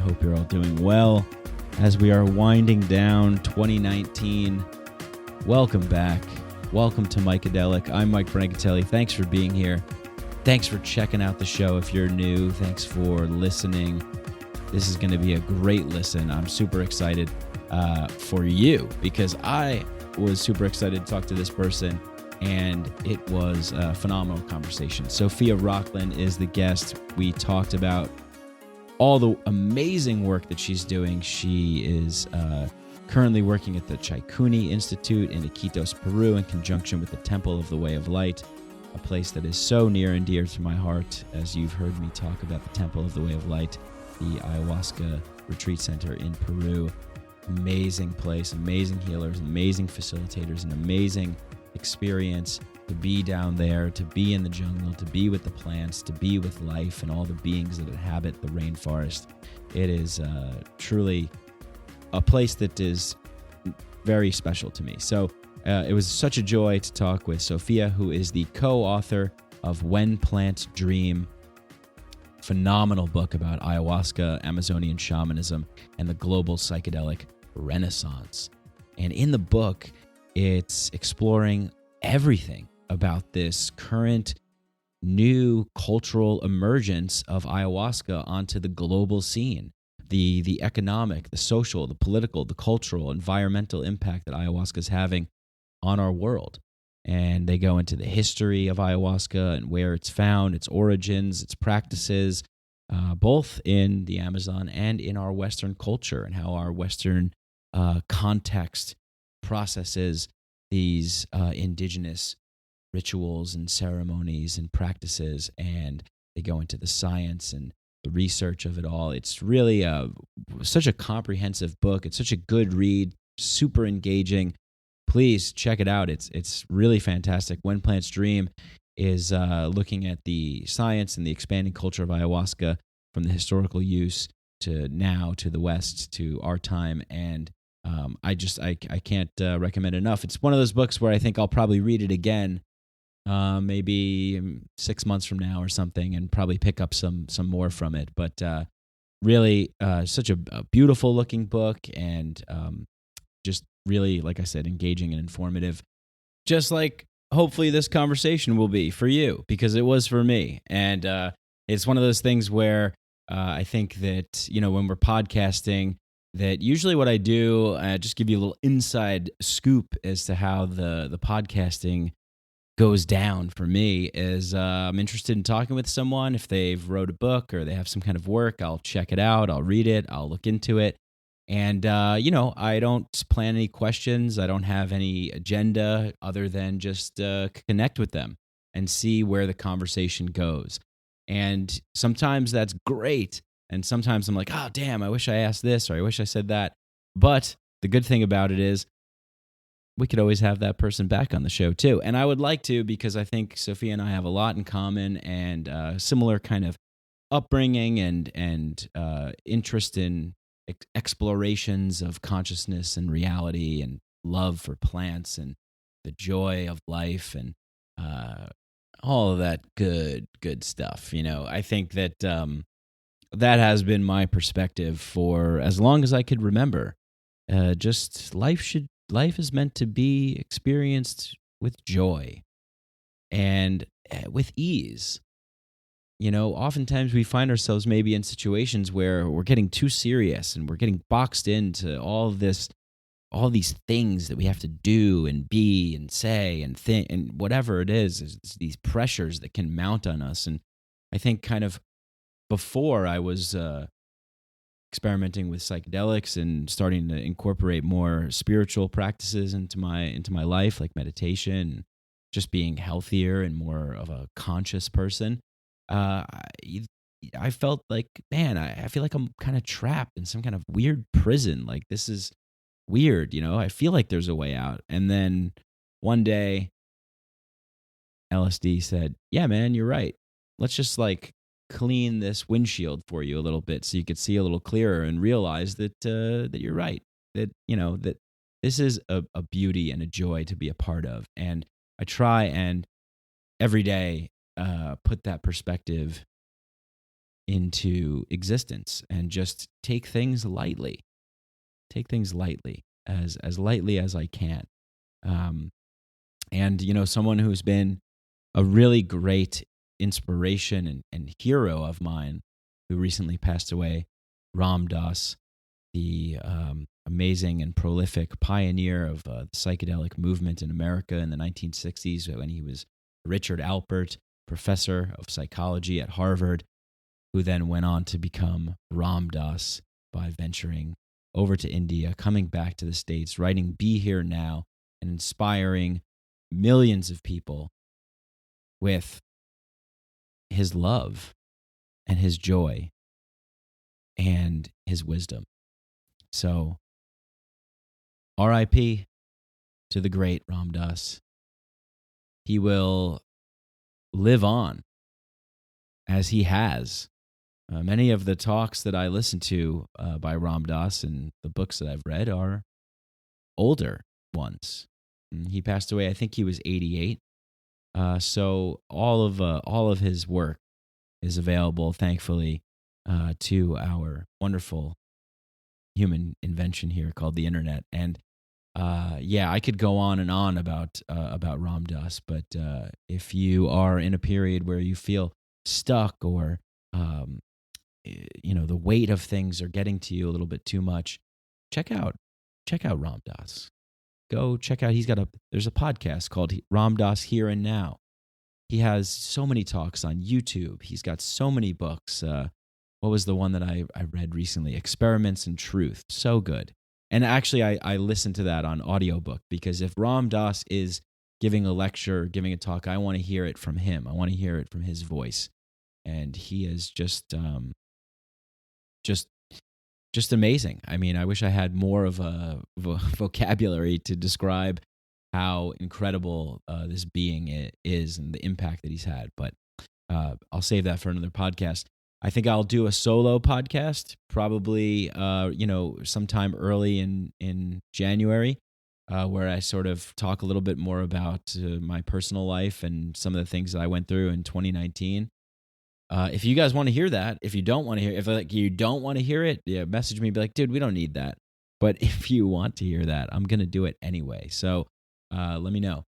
hope you're all doing well as we are winding down 2019. Welcome back. Welcome to Mycadelic. I'm Mike Brancatelli. Thanks for being here. Thanks for checking out the show if you're new. Thanks for listening. This is going to be a great listen. I'm super excited for you because I was super excited to talk to this person, and it was a phenomenal conversation. Sophia Rokhlin is the guest. We talked about all the amazing work that she's doing. She is currently working at the Shakuni Institute in Iquitos, Peru, in conjunction with the Temple of the Way of Light, a place that is so near and dear to my heart, as you've heard me talk about the Temple of the Way of Light, the Ayahuasca Retreat Center in Peru. Amazing place, amazing healers, amazing facilitators, an amazing experience to be down there, to be in the jungle, to be with the plants, to be with life and all the beings that inhabit the rainforest. It is truly a place that is very special to me. So it was such a joy to talk with Sophia, who is the co-author of When Plants Dream, phenomenal book about ayahuasca, Amazonian shamanism, and the global psychedelic renaissance. And in the book, it's exploring everything about this current new cultural emergence of ayahuasca onto the global scene, the economic, the social, the political, the cultural, environmental impact that ayahuasca is having on our world. And they go into the history of ayahuasca and where it's found, its origins, its practices, both in the Amazon and in our Western culture, and how our Western context processes these indigenous rituals and ceremonies and practices. And they go into the science and the research of it all. It's really such a comprehensive book. It's such a good read, super engaging. Please check it out. It's really fantastic. When Plants Dream is looking at the science and the expanding culture of ayahuasca from the historical use to now, to the West, to our time. And I can't recommend it enough. It's one of those books where I think I'll probably read it again, maybe 6 months from now or something, and probably pick up some more from it. But really, such a beautiful looking book, and just really, like I said, engaging and informative, just like hopefully this conversation will be for you, because it was for me. And it's one of those things where I think that, when we're podcasting, that usually what I do, just give you a little inside scoop as to how the podcasting goes down for me, is I'm interested in talking with someone. If they've wrote a book or they have some kind of work, I'll check it out, I'll read it, I'll look into it. And, I don't plan any questions. I don't have any agenda other than just connect with them and see where the conversation goes. And sometimes that's great. And sometimes I'm like, oh, damn, I wish I asked this, or I wish I said that. But the good thing about it is we could always have that person back on the show too. And I would like to, because I think Sophia and I have a lot in common, and similar kind of upbringing and interest in explorations of consciousness and reality, and love for plants and the joy of life, and all of that good stuff. I think that that has been my perspective for as long as I could remember. Just life is meant to be experienced with joy and with ease. Oftentimes we find ourselves maybe in situations where we're getting too serious and we're getting boxed into all these things that we have to do and be and say and think, and whatever it is, it's these pressures that can mount on us. And I think kind of before I was experimenting with psychedelics and starting to incorporate more spiritual practices into my life, like meditation, just being healthier and more of a conscious person, I felt like, man, I feel like I'm kind of trapped in some kind of weird prison. Like, this is weird, I feel like there's a way out. And then one day, LSD said, yeah, man, you're right. Let's just clean this windshield for you a little bit so you could see a little clearer and realize that you're right. That, that this is a beauty and a joy to be a part of. And I try and every day put that perspective into existence and just take things lightly. Take things lightly, as lightly as I can. And, someone who's been a really great inspiration and hero of mine who recently passed away, Ram Dass, the amazing and prolific pioneer of the psychedelic movement in America in the 1960s when he was Richard Alpert, professor of psychology at Harvard, who then went on to become Ram Dass by venturing over to India, coming back to the States, writing Be Here Now, and inspiring millions of people with his love and his joy and his wisdom. So, R.I.P. to the great Ram Dass. He will live on as he has. Many of the talks that I listen to by Ram Dass and the books that I've read are older ones. He passed away, I think he was 88. So all of his work is available, thankfully, to our wonderful human invention here called the internet. And I could go on and on about Ram Dass, but if you are in a period where you feel stuck or the weight of things are getting to you a little bit too much, check out Ram Dass. Go check out. There's a podcast called Ram Dass Here and Now. He has so many talks on YouTube. He's got so many books. What was the one that I read recently? Experiments in Truth. So good. And actually, I listened to that on audiobook because if Ram Dass is giving a lecture, giving a talk, I want to hear it from him. I want to hear it from his voice. And he is just amazing. I mean, I wish I had more of a vocabulary to describe how incredible this being is and the impact that he's had. But I'll save that for another podcast. I think I'll do a solo podcast, probably sometime early in January, where I sort of talk a little bit more about my personal life and some of the things that I went through in 2019. If you guys want to hear that, if you don't want to hear it, message me, be like, dude, we don't need that. But if you want to hear that, I'm going to do it anyway. So let me know.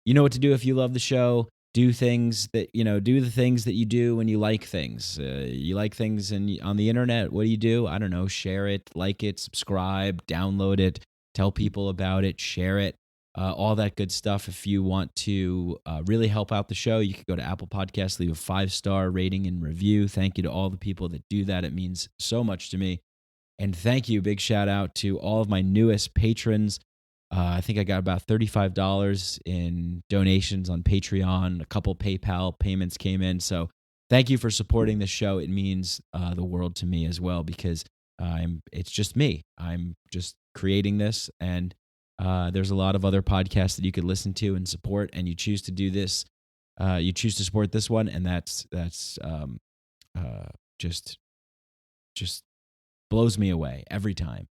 You know what to do if you love the show. Do the things that you do when you like things. You like things on the internet. What do? I don't know. Share it, like it, subscribe, download it, tell people about it, share it. All that good stuff. If you want to really help out the show, you can go to Apple Podcasts, leave a 5-star rating and review. Thank you to all the people that do that. It means so much to me. And thank you, big shout out to all of my newest patrons. I think I got about $35 in donations on Patreon. A couple PayPal payments came in. So thank you for supporting the show. It means the world to me as well because it's just me. I'm just creating this, and there's a lot of other podcasts that you could listen to and support, and you choose to do this. You choose to support this one, and that's just blows me away every time.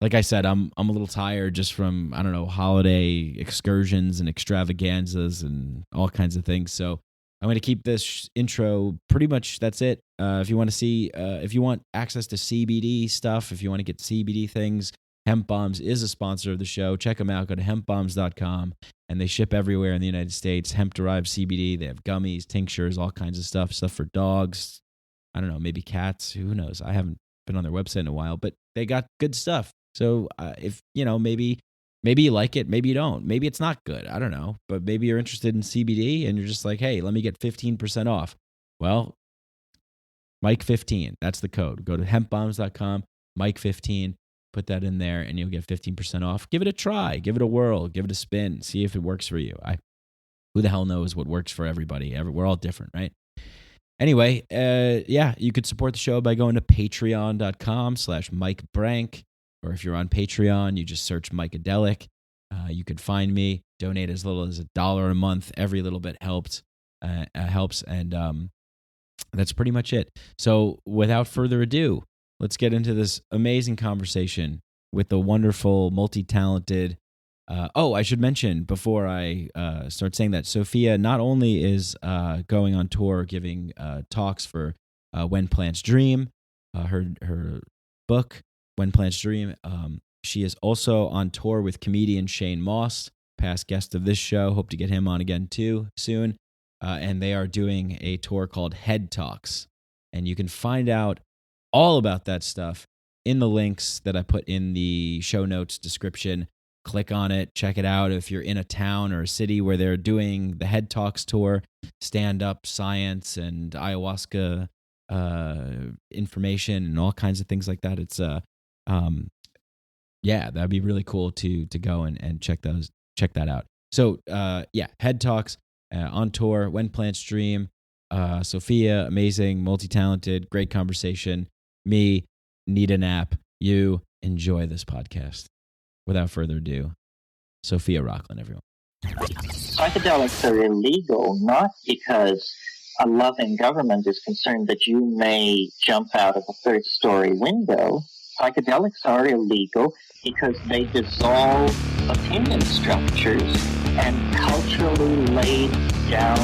Like I said, I'm a little tired just from, I don't know, holiday excursions and extravaganzas and all kinds of things. So I'm going to keep this intro pretty much. That's it. If you want access to CBD stuff, if you want to get CBD things, Hemp Bombs is a sponsor of the show. Check them out. Go to hempbombs.com, and they ship everywhere in the United States. Hemp-derived CBD. They have gummies, tinctures, all kinds of stuff for dogs. I don't know, maybe cats. Who knows? I haven't been on their website in a while, but they got good stuff. So if, maybe you like it, maybe you don't. Maybe it's not good. I don't know. But maybe you're interested in CBD and you're just like, hey, let me get 15% off. Well, Mike15, that's the code. Go to hempbombs.com, Mike15, put that in there and you'll get 15% off. Give it a try. Give it a whirl. Give it a spin. See if it works for you. Who the hell knows what works for everybody? We're all different, right? Anyway, you could support the show by going to patreon.com/MikeBrank. Or if you're on Patreon, you just search Mikeadelic. You could find me. Donate as little as $1 a month. Every little bit helps. And that's pretty much it. So without further ado, let's get into this amazing conversation with the wonderful, multi-talented. I should mention before I start saying that Sophia not only is going on tour giving talks for When Plants Dream, her book, When Plants Dream. She is also on tour with comedian Shane Moss, past guest of this show. Hope to get him on again too soon. And they are doing a tour called Head Talks. And you can find out all about that stuff in the links that I put in the show notes description. Click on it, check it out. If you're in a town or a city where they're doing the Head Talks tour, stand-up science and ayahuasca information and all kinds of things like that. It's that'd be really cool to go and check that out. So Head Talks on tour, When Plants Dream, Sophia, amazing, multi-talented, great conversation. Me, need a nap. You enjoy this podcast. Without further ado, Sophia Rokhlin, everyone. Psychedelics are illegal not because a loving government is concerned that you may jump out of a third-story window. Psychedelics are illegal because they dissolve opinion structures and culturally laid down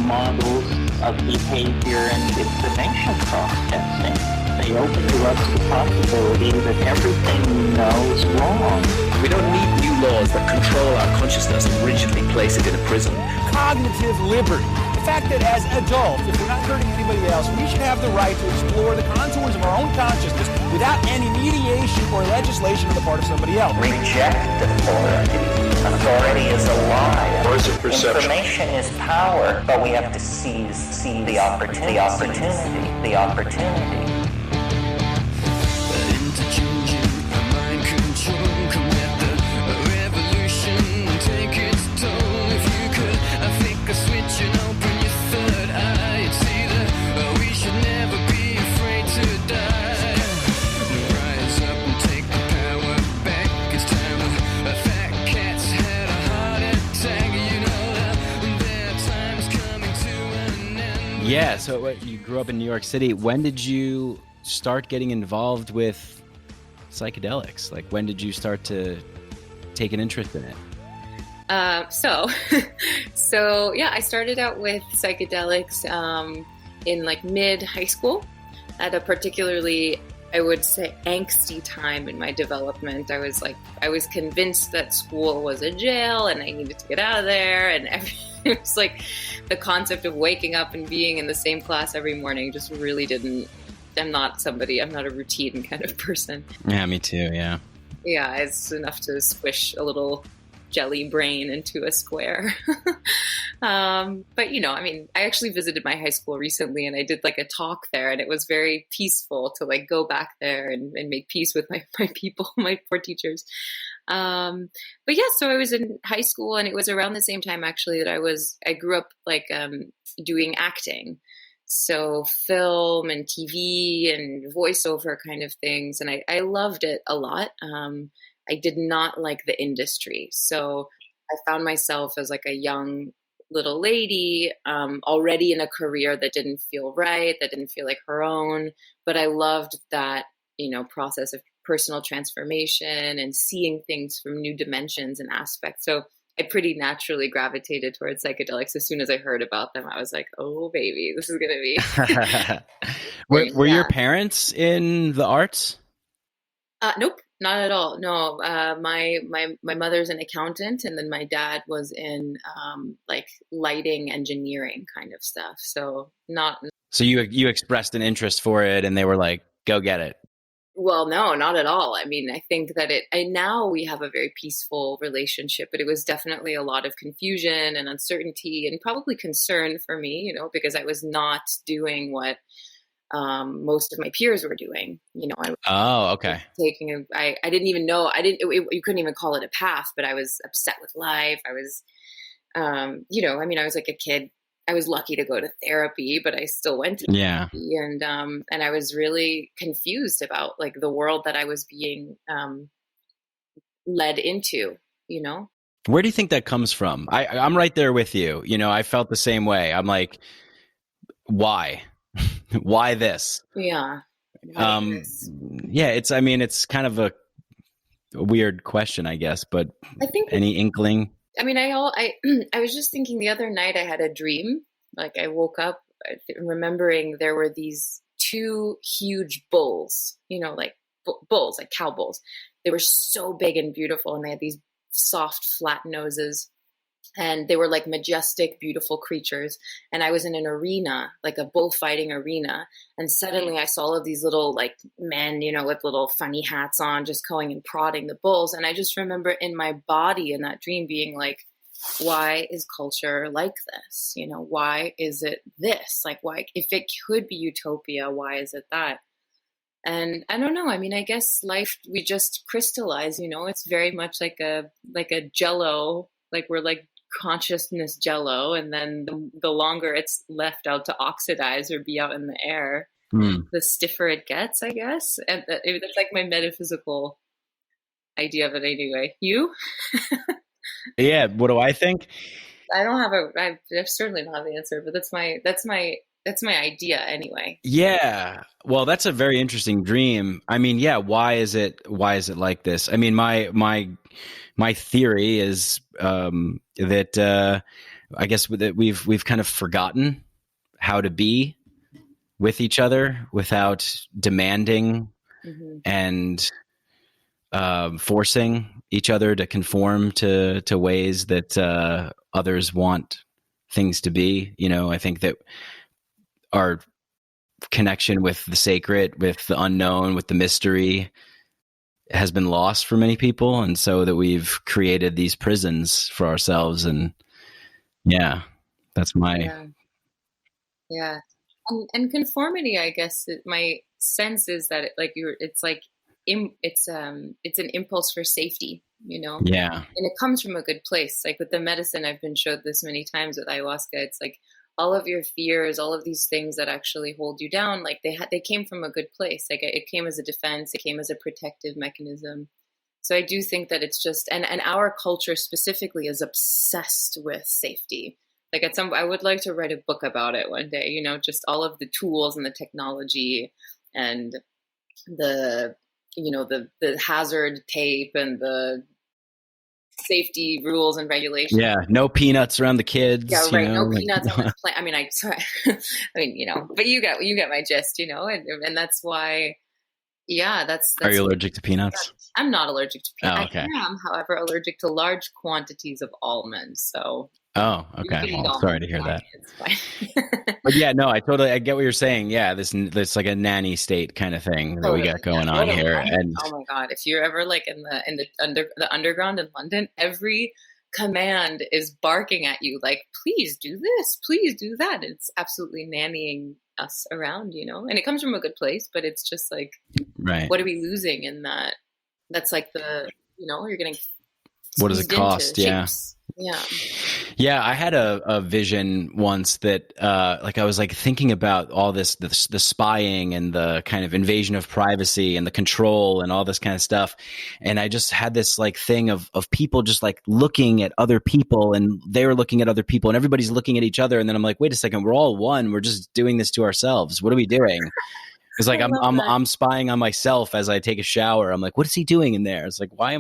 models of behavior and information processing. They open to us the possibility that everything we know is wrong. We don't need new laws that control our consciousness and rigidly place it in a prison. Cognitive liberty. The fact that as adults, if we're not hurting anybody else, we should have the right to explore the contours of our own consciousness without any mediation or legislation on the part of somebody else. Reject authority. Authority is a lie. Or is it perception? Information is power, but we have to seize the opportunity. The opportunity. Yeah, so you grew up in New York City. When did you start getting involved with psychedelics? Like, when did you start to take an interest in it? So I started out with psychedelics in like mid high school at a particularly, I would say, angsty time in my development. I was convinced that school was a jail and I needed to get out of there, and it was like the concept of waking up and being in the same class every morning just really didn't. I'm not a routine kind of person. Yeah, me too. Yeah. Yeah, it's enough to squish a little jelly brain into a square. But I actually visited my high school recently and I did like a talk there, and it was very peaceful to like go back there and make peace with my people, my poor teachers. But yeah, so I was in high school, and it was around the same time actually that I grew up like doing acting. So film and TV and voiceover kind of things. And I loved it a lot. I did not like the industry. So I found myself as like a young little lady, already in a career that didn't feel right, that didn't feel like her own. But I loved that, process of personal transformation and seeing things from new dimensions and aspects. So I pretty naturally gravitated towards psychedelics. As soon as I heard about them, I was like, oh, baby, this is going to be. Were your parents in the arts? Nope, not at all. No, my mother's an accountant, and then my dad was in like lighting engineering kind of stuff. So not. So you expressed an interest for it, and they were like, go get it. Well, no, not at all. I mean, I think that now we have a very peaceful relationship, but it was definitely a lot of confusion and uncertainty and probably concern for me, because I was not doing what most of my peers were doing. Okay. I didn't even know, you couldn't even call it a path, but I was upset with life. I was, I was like a kid. I was lucky to go to therapy, but I still went to therapy, and I was really confused about like the world that I was being led into, Where do you think that comes from? I'm right there with you. I felt the same way. I'm like, why? Why this? Yeah. It's kind of a weird question, I guess, but I think any inkling? I mean, I was just thinking the other night I had a dream. Like I woke up remembering there were these two huge bulls, like bulls, like cow bulls. They were so big and beautiful, and they had these soft, flat noses. And they were like majestic, beautiful creatures. And I was in an arena, like a bullfighting arena. And suddenly I saw all of these little like men, with little funny hats on, just going and prodding the bulls. And I just remember in my body in that dream being like, why is culture like this? Why is it this? Like, why, if it could be utopia, why is it that? And I don't know. I mean, I guess life, we just crystallize, it's very much like a jello, like we're like consciousness jello, and then the longer it's left out to oxidize or be out in the air, the stiffer it gets, I guess. And that's like my metaphysical idea of it anyway. You? Yeah. What do I think? I certainly don't have the answer, but that's my idea anyway. Yeah. Well, that's a very interesting dream. I mean, yeah. Why is it like this? I mean, my theory is that I guess that we've kind of forgotten how to be with each other without demanding and forcing each other to conform to ways that others want things to be. I think that our connection with the sacred, with the unknown, with the mystery has been lost for many people. And so that we've created these prisons for ourselves. And yeah, that's my... Yeah. And conformity, I guess my sense is that it's an impulse for safety, Yeah. And it comes from a good place. Like with the medicine, I've been showed this many times with ayahuasca. It's like all of your fears, all of these things that actually hold you down, like they came from a good place. Like it came as a defense, it came as a protective mechanism. So I do think that it's just, and our culture specifically is obsessed with safety. Like I would like to write a book about it one day, just all of the tools and the technology and the hazard tape and the safety rules and regulations. Yeah, no peanuts around the kids. Yeah, right. No peanuts on this plant. I mean, but you get my gist, and that's why. Yeah, that's. Are you allergic to peanuts? I'm not allergic to peanuts. Oh, okay. I am, however, allergic to large quantities of almonds. So. Oh, okay. Well, sorry to hear that. It's fine. But yeah, no, I get what you're saying. Yeah, this like a nanny state kind of thing that we got going on here. And oh my God, if you're ever like in the underground in London, every command is barking at you like, please do this, please do that. It's absolutely nannying us around, and it comes from a good place, but it's just like, right. What are we losing in that? That's like you're getting. What does it cost? Yeah. Yeah. I had a vision once that, I was like thinking about all the spying and the kind of invasion of privacy and the control and all this kind of stuff. And I just had this like thing of people just like looking at other people, and they were looking at other people, and everybody's looking at each other. And then I'm like, wait a second, we're all one. We're just doing this to ourselves. What are we doing? It's like, I'm spying on myself as I take a shower. I'm like, what is he doing in there? It's like, why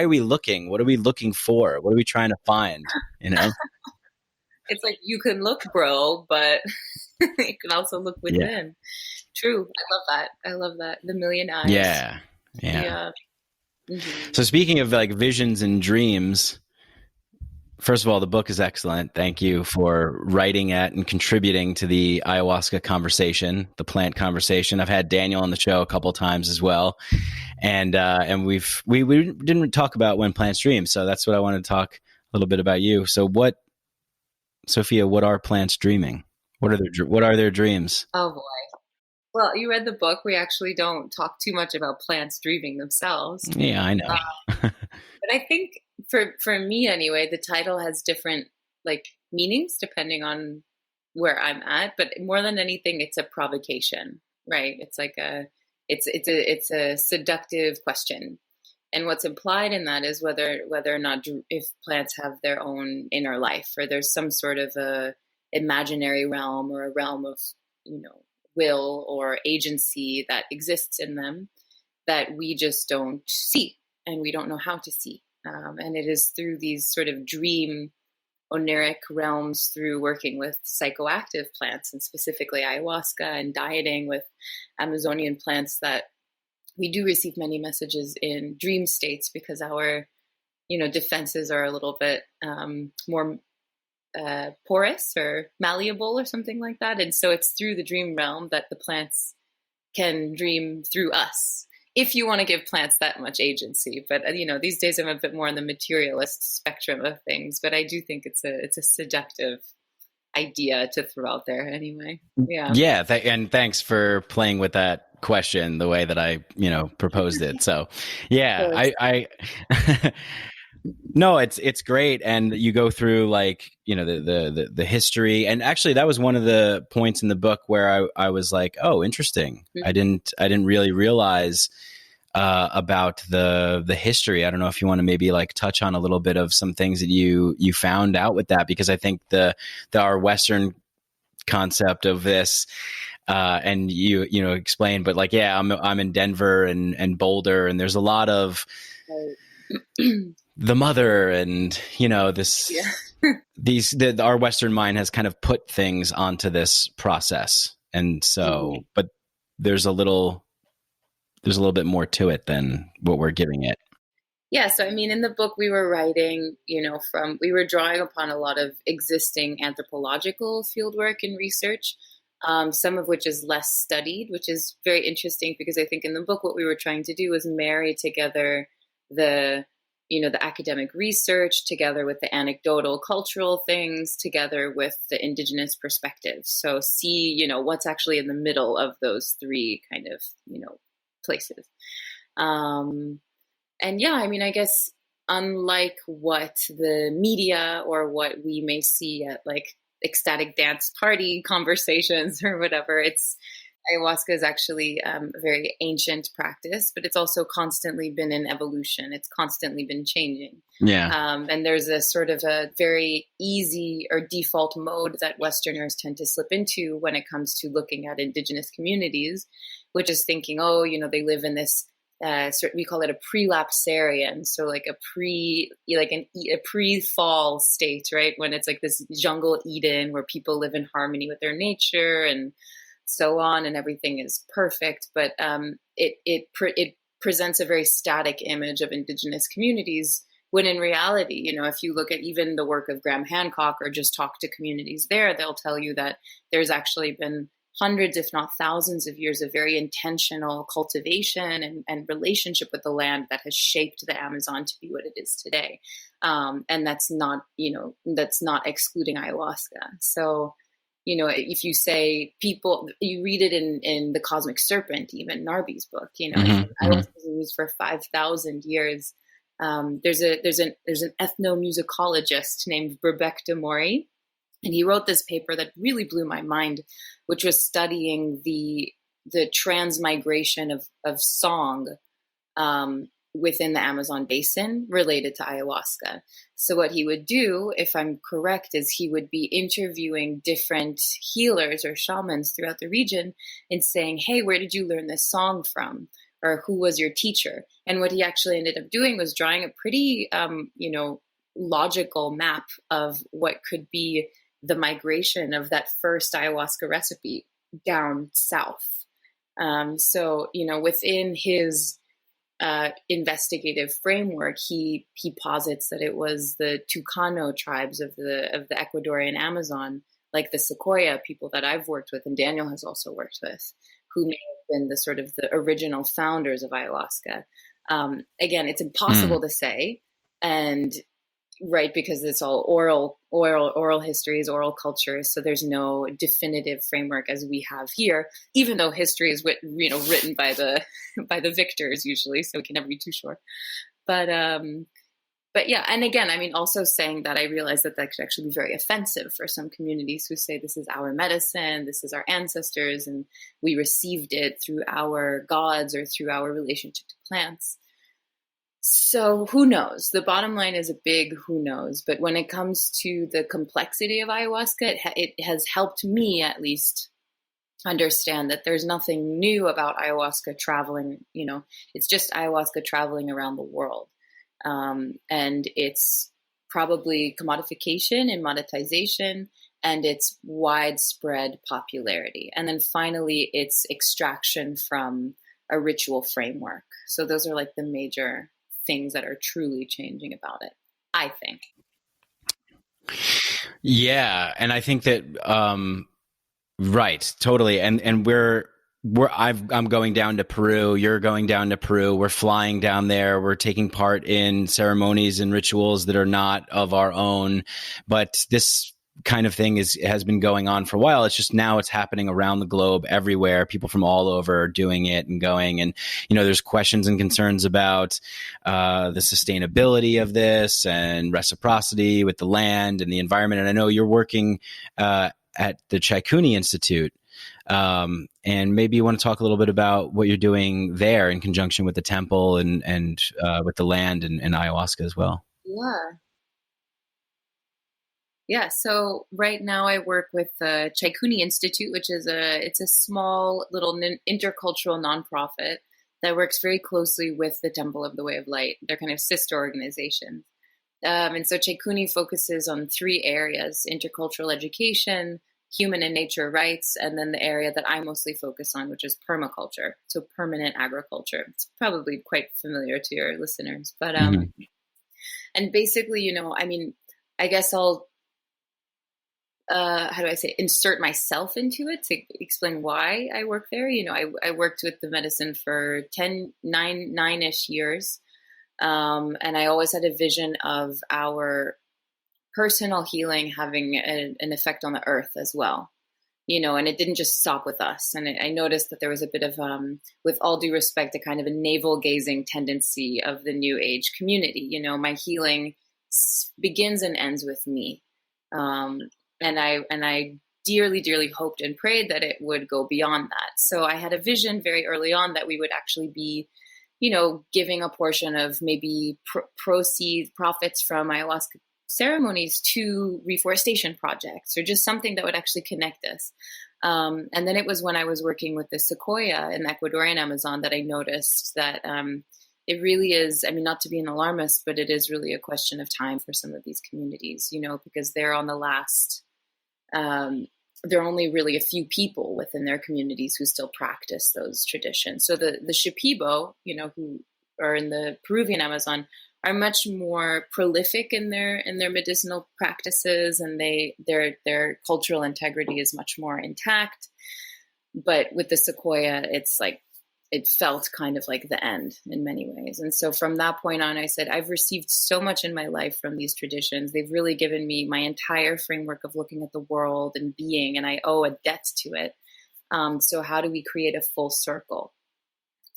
are we looking? What are we looking for? What are we trying to find? It's like, you can look, bro, but you can also look within. Yeah. True. I love that. The million eyes. Yeah. Mm-hmm. So speaking of like visions and dreams, first of all, the book is excellent. Thank you for writing it and contributing to the ayahuasca conversation, the plant conversation. I've had Daniel on the show a couple of times as well. And we didn't talk about when plants dream. So that's what I wanted to talk a little bit about you. So Sophia, what are plants dreaming? What are their dreams? Oh boy. Well, you read the book. We actually don't talk too much about plants dreaming themselves. Yeah, I know. But I think for me anyway, the title has different like meanings depending on where I'm at. But more than anything, it's a provocation, right? It's like it's a seductive question. And what's implied in that is whether or not if plants have their own inner life, or there's some sort of a imaginary realm or a realm of, will or agency that exists in them that we just don't see and we don't know how to see. And it is through these sort of dream oniric realms through working with psychoactive plants, and specifically ayahuasca, and dieting with Amazonian plants, that we do receive many messages in dream states, because our, defenses are a little bit more porous or malleable or something like that. And so it's through the dream realm that the plants can dream through us, if you want to give plants that much agency. But, these days I'm a bit more on the materialist spectrum of things, but I do think it's a seductive idea to throw out there anyway. Yeah. Yeah. And thanks for playing with that question the way that I, proposed it. So yeah, I no, it's great. And you go through the history. And actually that was one of the points in the book where I was like, oh, interesting. Mm-hmm. I didn't really realize about the history. I don't know if you want to maybe touch on a little bit of some things that you found out with that, because I think our Western concept of this, and you explained, but I'm in Denver and Boulder, and there's a lot of the mother and this our Western mind has kind of put things onto this process, and so but there's a little bit more to it than what we're giving it. Yeah, so in the book we were writing, we were drawing upon a lot of existing anthropological fieldwork and research, some of which is less studied, which is very interesting, because I think in the book what we were trying to do was marry together the academic research together with the anecdotal cultural things together with the indigenous perspective. So see, what's actually in the middle of those three kind of, places. And yeah, I guess unlike what the media or what we may see at ecstatic dance party conversations or whatever, ayahuasca is actually a very ancient practice, but it's also constantly been in evolution. It's constantly been changing. Yeah. And there's a sort of a very easy or default mode that Westerners tend to slip into when it comes to looking at indigenous communities, which is thinking, they live in this, we call it a prelapsarian. So a pre-fall state, right? When it's this jungle Eden where people live in harmony with their nature and so on, and everything is perfect. But it presents a very static image of indigenous communities, when in reality, if you look at even the work of Graham Hancock or just talk to communities there, they'll tell you that there's actually been hundreds, if not thousands of years of very intentional cultivation and relationship with the land that has shaped the Amazon to be what it is today. And that's not excluding ayahuasca. So, if you say people, you read it in The Cosmic Serpent, even Narby's book, ayahuasca was used for 5,000 years. There's an ethnomusicologist named Brebek de Mori, and he wrote this paper that really blew my mind, which was studying the transmigration of song within the Amazon basin related to ayahuasca. So what he would do, if I'm correct, is he would be interviewing different healers or shamans throughout the region and saying, hey, where did you learn this song from? Or who was your teacher? And what he actually ended up doing was drawing a pretty, logical map of what could be the migration of that first ayahuasca recipe down south. So, within his investigative framework, he posits that it was the Tucano tribes of the Ecuadorian Amazon, like the Sequoia people that I've worked with and Daniel has also worked with, who may have been the original founders of ayahuasca. Again, it's impossible to say, and right, because it's all oral histories, oral cultures. So there's no definitive framework as we have here, even though history is written by the victors usually, so we can never be too sure. But yeah, and again, also saying that, I realize that could actually be very offensive for some communities who say this is our medicine, this is our ancestors, and we received it through our gods or through our relationship to plants. So who knows? The bottom line is a big who knows. But when it comes to the complexity of ayahuasca, it has helped me at least understand that there's nothing new about ayahuasca traveling. It's just ayahuasca traveling around the world. And it's probably commodification and monetization, and its widespread popularity. And then finally, its extraction from a ritual framework. So those are like the major things that are truly changing about it, I think. Yeah. And I think that, right, totally. And I'm going down to Peru. You're going down to Peru. We're flying down there. We're taking part in ceremonies and rituals that are not of our own. But this kind of thing has been going on for a while. It's just now it's happening around the globe everywhere. People from all over are doing it and going. And, there's questions and concerns about the sustainability of this and reciprocity with the land and the environment. And I know you're working at the Shakuni Institute. And maybe you want to talk a little bit about what you're doing there in conjunction with the temple and with the land and ayahuasca as well. Yeah. So right now I work with the Shakuni Institute, which is it's a small little intercultural nonprofit that works very closely with the Temple of the Way of Light. They're kind of sister organizations. And so Shakuni focuses on 3 areas: intercultural education, human and nature rights, and then the area that I mostly focus on, which is permaculture, so permanent agriculture. It's probably quite familiar to your listeners, but and basically, I guess I'll how do I say, insert myself into it to explain why I work there. I worked with the medicine for 9-ish years, and I always had a vision of our personal healing having an effect on the earth as well, and it didn't just stop with us. And I noticed that there was a bit of, with all due respect, a kind of a navel gazing tendency of the new age community. My healing begins and ends with me. And I dearly, dearly hoped and prayed that it would go beyond that. So I had a vision very early on that we would actually be, giving a portion of maybe profits from ayahuasca ceremonies to reforestation projects, or just something that would actually connect us. And then it was when I was working with the sequoia in the Ecuadorian Amazon that I noticed that it really is, not to be an alarmist, but it is really a question of time for some of these communities, because they're on the last, there are only really a few people within their communities who still practice those traditions. So the Shipibo, who are in the Peruvian Amazon, are much more prolific in their medicinal practices, and their cultural integrity is much more intact. But with the sequoia, it's like, it felt kind of like the end in many ways. And so from that point on, I said, I've received so much in my life from these traditions. They've really given me my entire framework of looking at the world and being, and I owe a debt to it. So how do we create a full circle?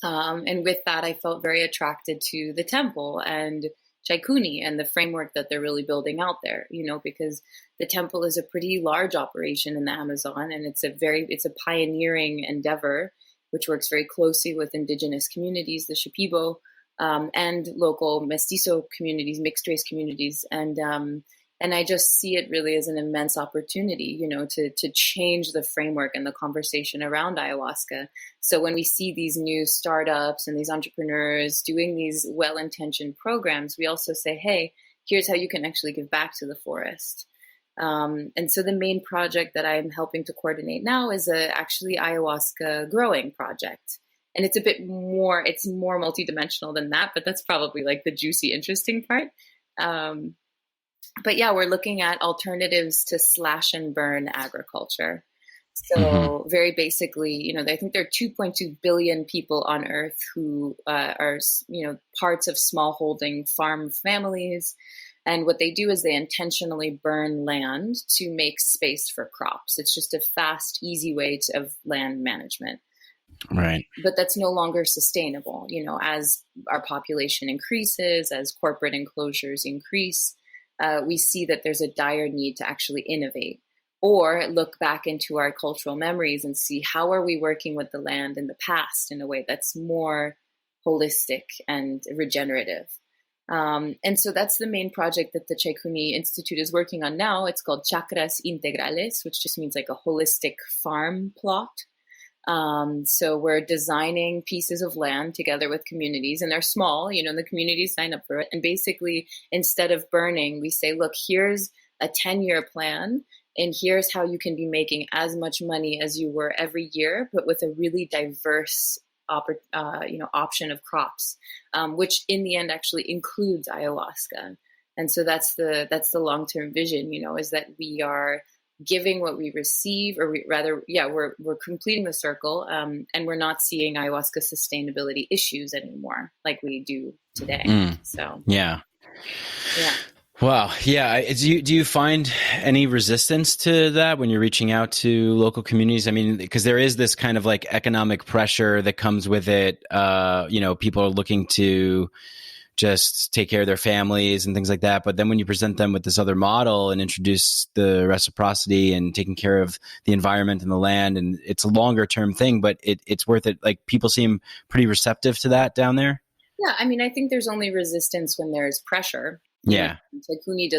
And with that, I felt very attracted to the temple and Shakuni and the framework that they're really building out there, because the temple is a pretty large operation in the Amazon, and it's a pioneering endeavor, which works very closely with indigenous communities, the Shipibo, and local mestizo communities, mixed race communities. And I just see it really as an immense opportunity, to change the framework and the conversation around ayahuasca. So when we see these new startups and these entrepreneurs doing these well-intentioned programs, we also say, hey, here's how you can actually give back to the forest. And so the main project that I'm helping to coordinate now is actually ayahuasca growing project. And it's more multidimensional than that, but that's probably like the juicy, interesting part. But yeah, we're looking at alternatives to slash and burn agriculture. So very basically, I think there are 2.2 billion people on Earth who are, parts of smallholding farm families. And what they do is they intentionally burn land to make space for crops. It's just a fast, easy way of land management. Right. But that's no longer sustainable. As our population increases, as corporate enclosures increase, we see that there's a dire need to actually innovate or look back into our cultural memories and see how are we working with the land in the past in a way that's more holistic and regenerative. And so that's the main project that the Shakuni Institute is working on now. It's called Chakras Integrales, which just means like a holistic farm plot. So we're designing pieces of land together with communities, and they're small, and the communities sign up for it. And basically, instead of burning, we say, look, here's a 10-year plan, and here's how you can be making as much money as you were every year, but with a really diverse option of crops, which in the end actually includes ayahuasca. And so that's the long-term vision, is that we are giving what we receive, or we're completing the circle, and we're not seeing ayahuasca sustainability issues anymore like we do today. So yeah. Wow. Yeah. Do you find any resistance to that when you're reaching out to local communities? I mean, because there is this kind of like economic pressure that comes with it. People are looking to just take care of their families and things like that. But then when you present them with this other model and introduce the reciprocity and taking care of the environment and the land, and it's a longer term thing, but it's worth it. Like, people seem pretty receptive to that down there. Yeah. I mean, I think there's only resistance when there's pressure. Yeah. Shakuni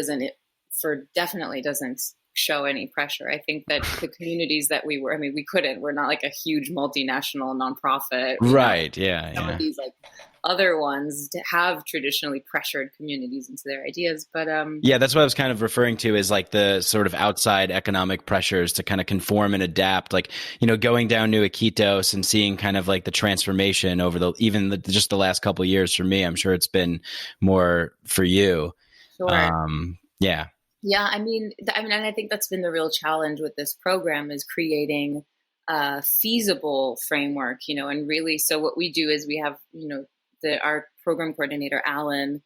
definitely doesn't show any pressure. I think that the communities that we're not like a huge multinational nonprofit. Right. Yeah. Some of these like other ones have traditionally pressured communities into their ideas. But that's what I was kind of referring to, is like the sort of outside economic pressures to kind of conform and adapt, like, going down to Iquitos and seeing kind of like the transformation over just the last couple of years for me. I'm sure it's been more for you. Sure. Yeah. Yeah. I mean, and I think that's been the real challenge with this program, is creating a feasible framework, and really, so what we do is we have, our program coordinator, Alan,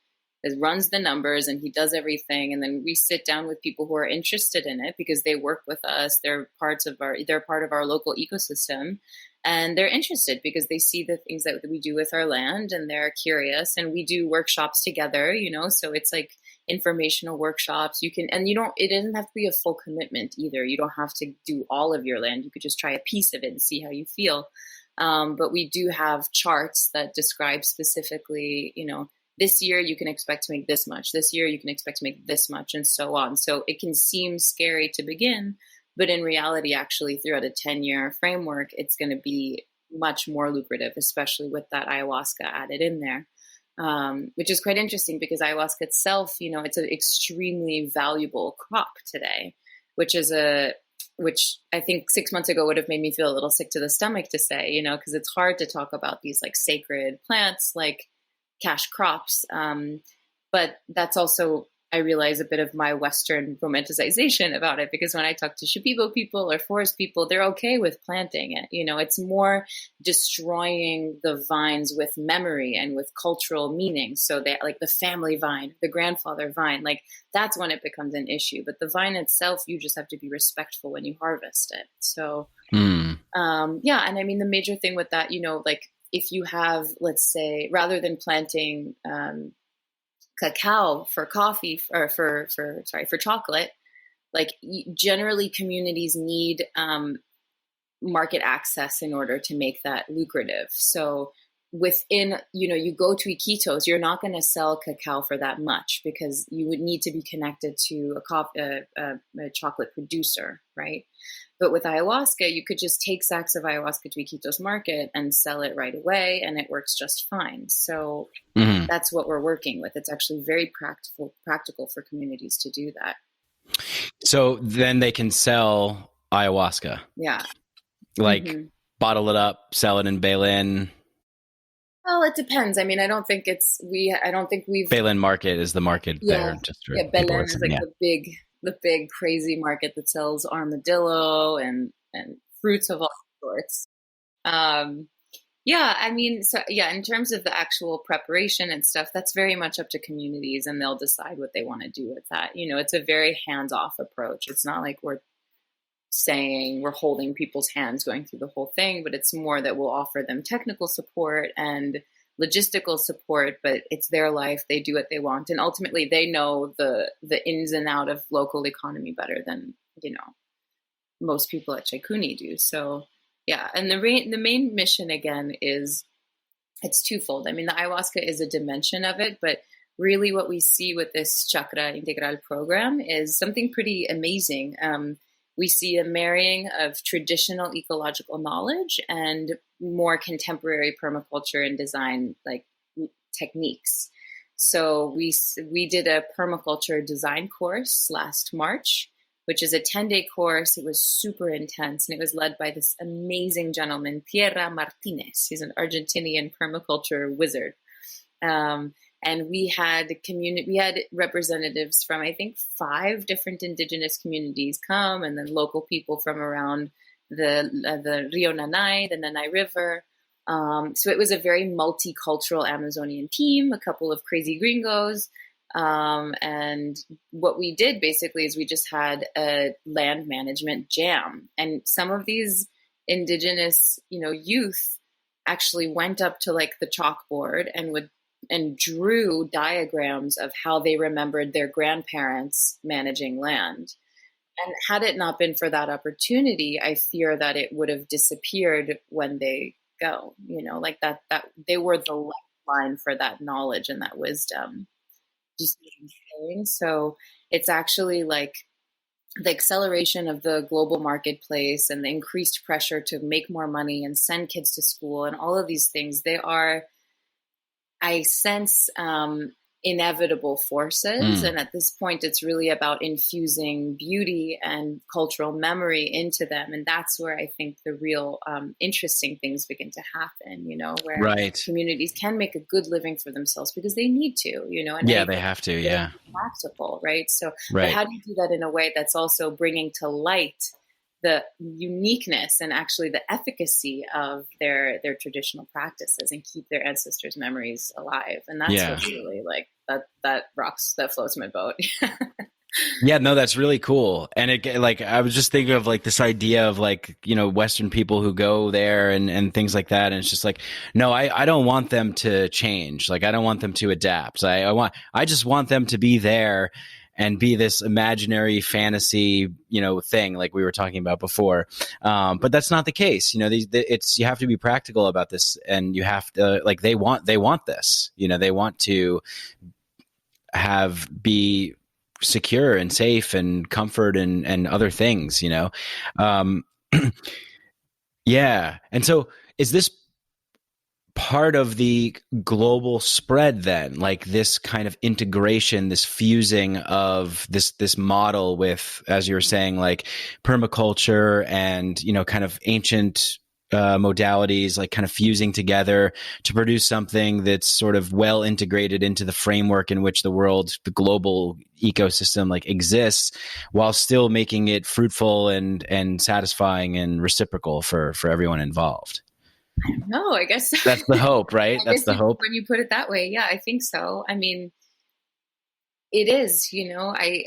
runs the numbers and he does everything. And then we sit down with people who are interested in it because they work with us. They're part of our local ecosystem, and they're interested because they see the things that we do with our land and they're curious, and we do workshops together, so it's like informational workshops. It doesn't have to be a full commitment either. You don't have to do all of your land. You could just try a piece of it and see how you feel. But we do have charts that describe specifically, this year you can expect to make this much, this year you can expect to make this much, and so on. So it can seem scary to begin, but in reality, actually, throughout a 10-year framework, it's going to be much more lucrative, especially with that ayahuasca added in there, which is quite interesting because ayahuasca itself, it's an extremely valuable crop today, which I think 6 months ago would have made me feel a little sick to the stomach to say, because it's hard to talk about these like sacred plants, like cash crops. But that's also, I realize, a bit of my Western romanticization about it, because when I talk to Shipibo people or forest people, they're okay with planting it. It's more destroying the vines with memory and with cultural meaning. So they like the family vine, the grandfather vine, like that's when it becomes an issue. But the vine itself, you just have to be respectful when you harvest it. So, and I mean, the major thing with that, like if you have, let's say, rather than planting, cacao for coffee or for chocolate, like generally communities need market access in order to make that lucrative. So within, you go to Iquitos, you're not going to sell cacao for that much because you would need to be connected to a chocolate producer, right? But with ayahuasca, you could just take sacks of ayahuasca to Iquitos market and sell it right away, and it works just fine. So that's what we're working with. It's actually very practical for communities to do that. So then they can sell ayahuasca. Yeah. Like bottle it up, sell it in Belen. Well, it depends. I mean, I don't think we've Belen market is the market there. Belen is like the big crazy market that sells armadillo and fruits of all sorts. I mean, in terms of the actual preparation and stuff, that's very much up to communities, and they'll decide what they want to do with that. It's a very hands-off approach. It's not like we're saying we're holding people's hands going through the whole thing, but it's more that we'll offer them technical support and logistical support, but it's their life. They do what they want. And ultimately they know the ins and out of local economy better than, most people at Shakuni do. So yeah. And the main mission again is it's twofold. I mean, the ayahuasca is a dimension of it, but really what we see with this Chakra Integral program is something pretty amazing. we see a marrying of traditional ecological knowledge and more contemporary permaculture and design like techniques. So we did a permaculture design course last March, which is a 10-day course. It was super intense, and it was led by this amazing gentleman, Tierra Martinez. He's an Argentinian permaculture wizard. And we had representatives from, I think, 5 different indigenous communities come, and then local people from around the Rio Nanay, the Nanay River. So it was a very multicultural Amazonian team, a couple of crazy gringos. And what we did basically is we just had a land management jam. And some of these indigenous, youth actually went up to like the chalkboard and drew diagrams of how they remembered their grandparents managing land. And had it not been for that opportunity, I fear that it would have disappeared when they go, like that they were the lifeline for that knowledge and that wisdom. Do you see what I'm saying? So it's actually like the acceleration of the global marketplace and the increased pressure to make more money and send kids to school and all of these things, they are, I sense, inevitable forces. And at this point, it's really about infusing beauty and cultural memory into them. And that's where I think the real interesting things begin to happen, where communities can make a good living for themselves because they need to, and they have to, practical, right? So but how do you do that in a way that's also bringing to light the uniqueness and actually the efficacy of their traditional practices and keep their ancestors' memories alive? And that's what's really like that floats my boat. Yeah, no, that's really cool. And it, like, I was just thinking of like this idea of like, Western people who go there and things like that. And it's just like, no, I don't want them to change. Like, I don't want them to adapt. I just want them to be there and be this imaginary fantasy, thing like we were talking about before. But that's not the case. You have to be practical about this, and you have to, like, they want this, they want to be secure and safe and comfort and other things, yeah. And so is this part of the global spread then, like this kind of integration, this fusing of this model with, as you were saying, like permaculture and, kind of ancient modalities, like kind of fusing together to produce something that's sort of well integrated into the framework in which the global ecosystem like exists, while still making it fruitful and satisfying and reciprocal for everyone involved? I don't know. I guess that's the hope, right? That's the hope. When you put it that way, yeah, I think so. I mean, it is,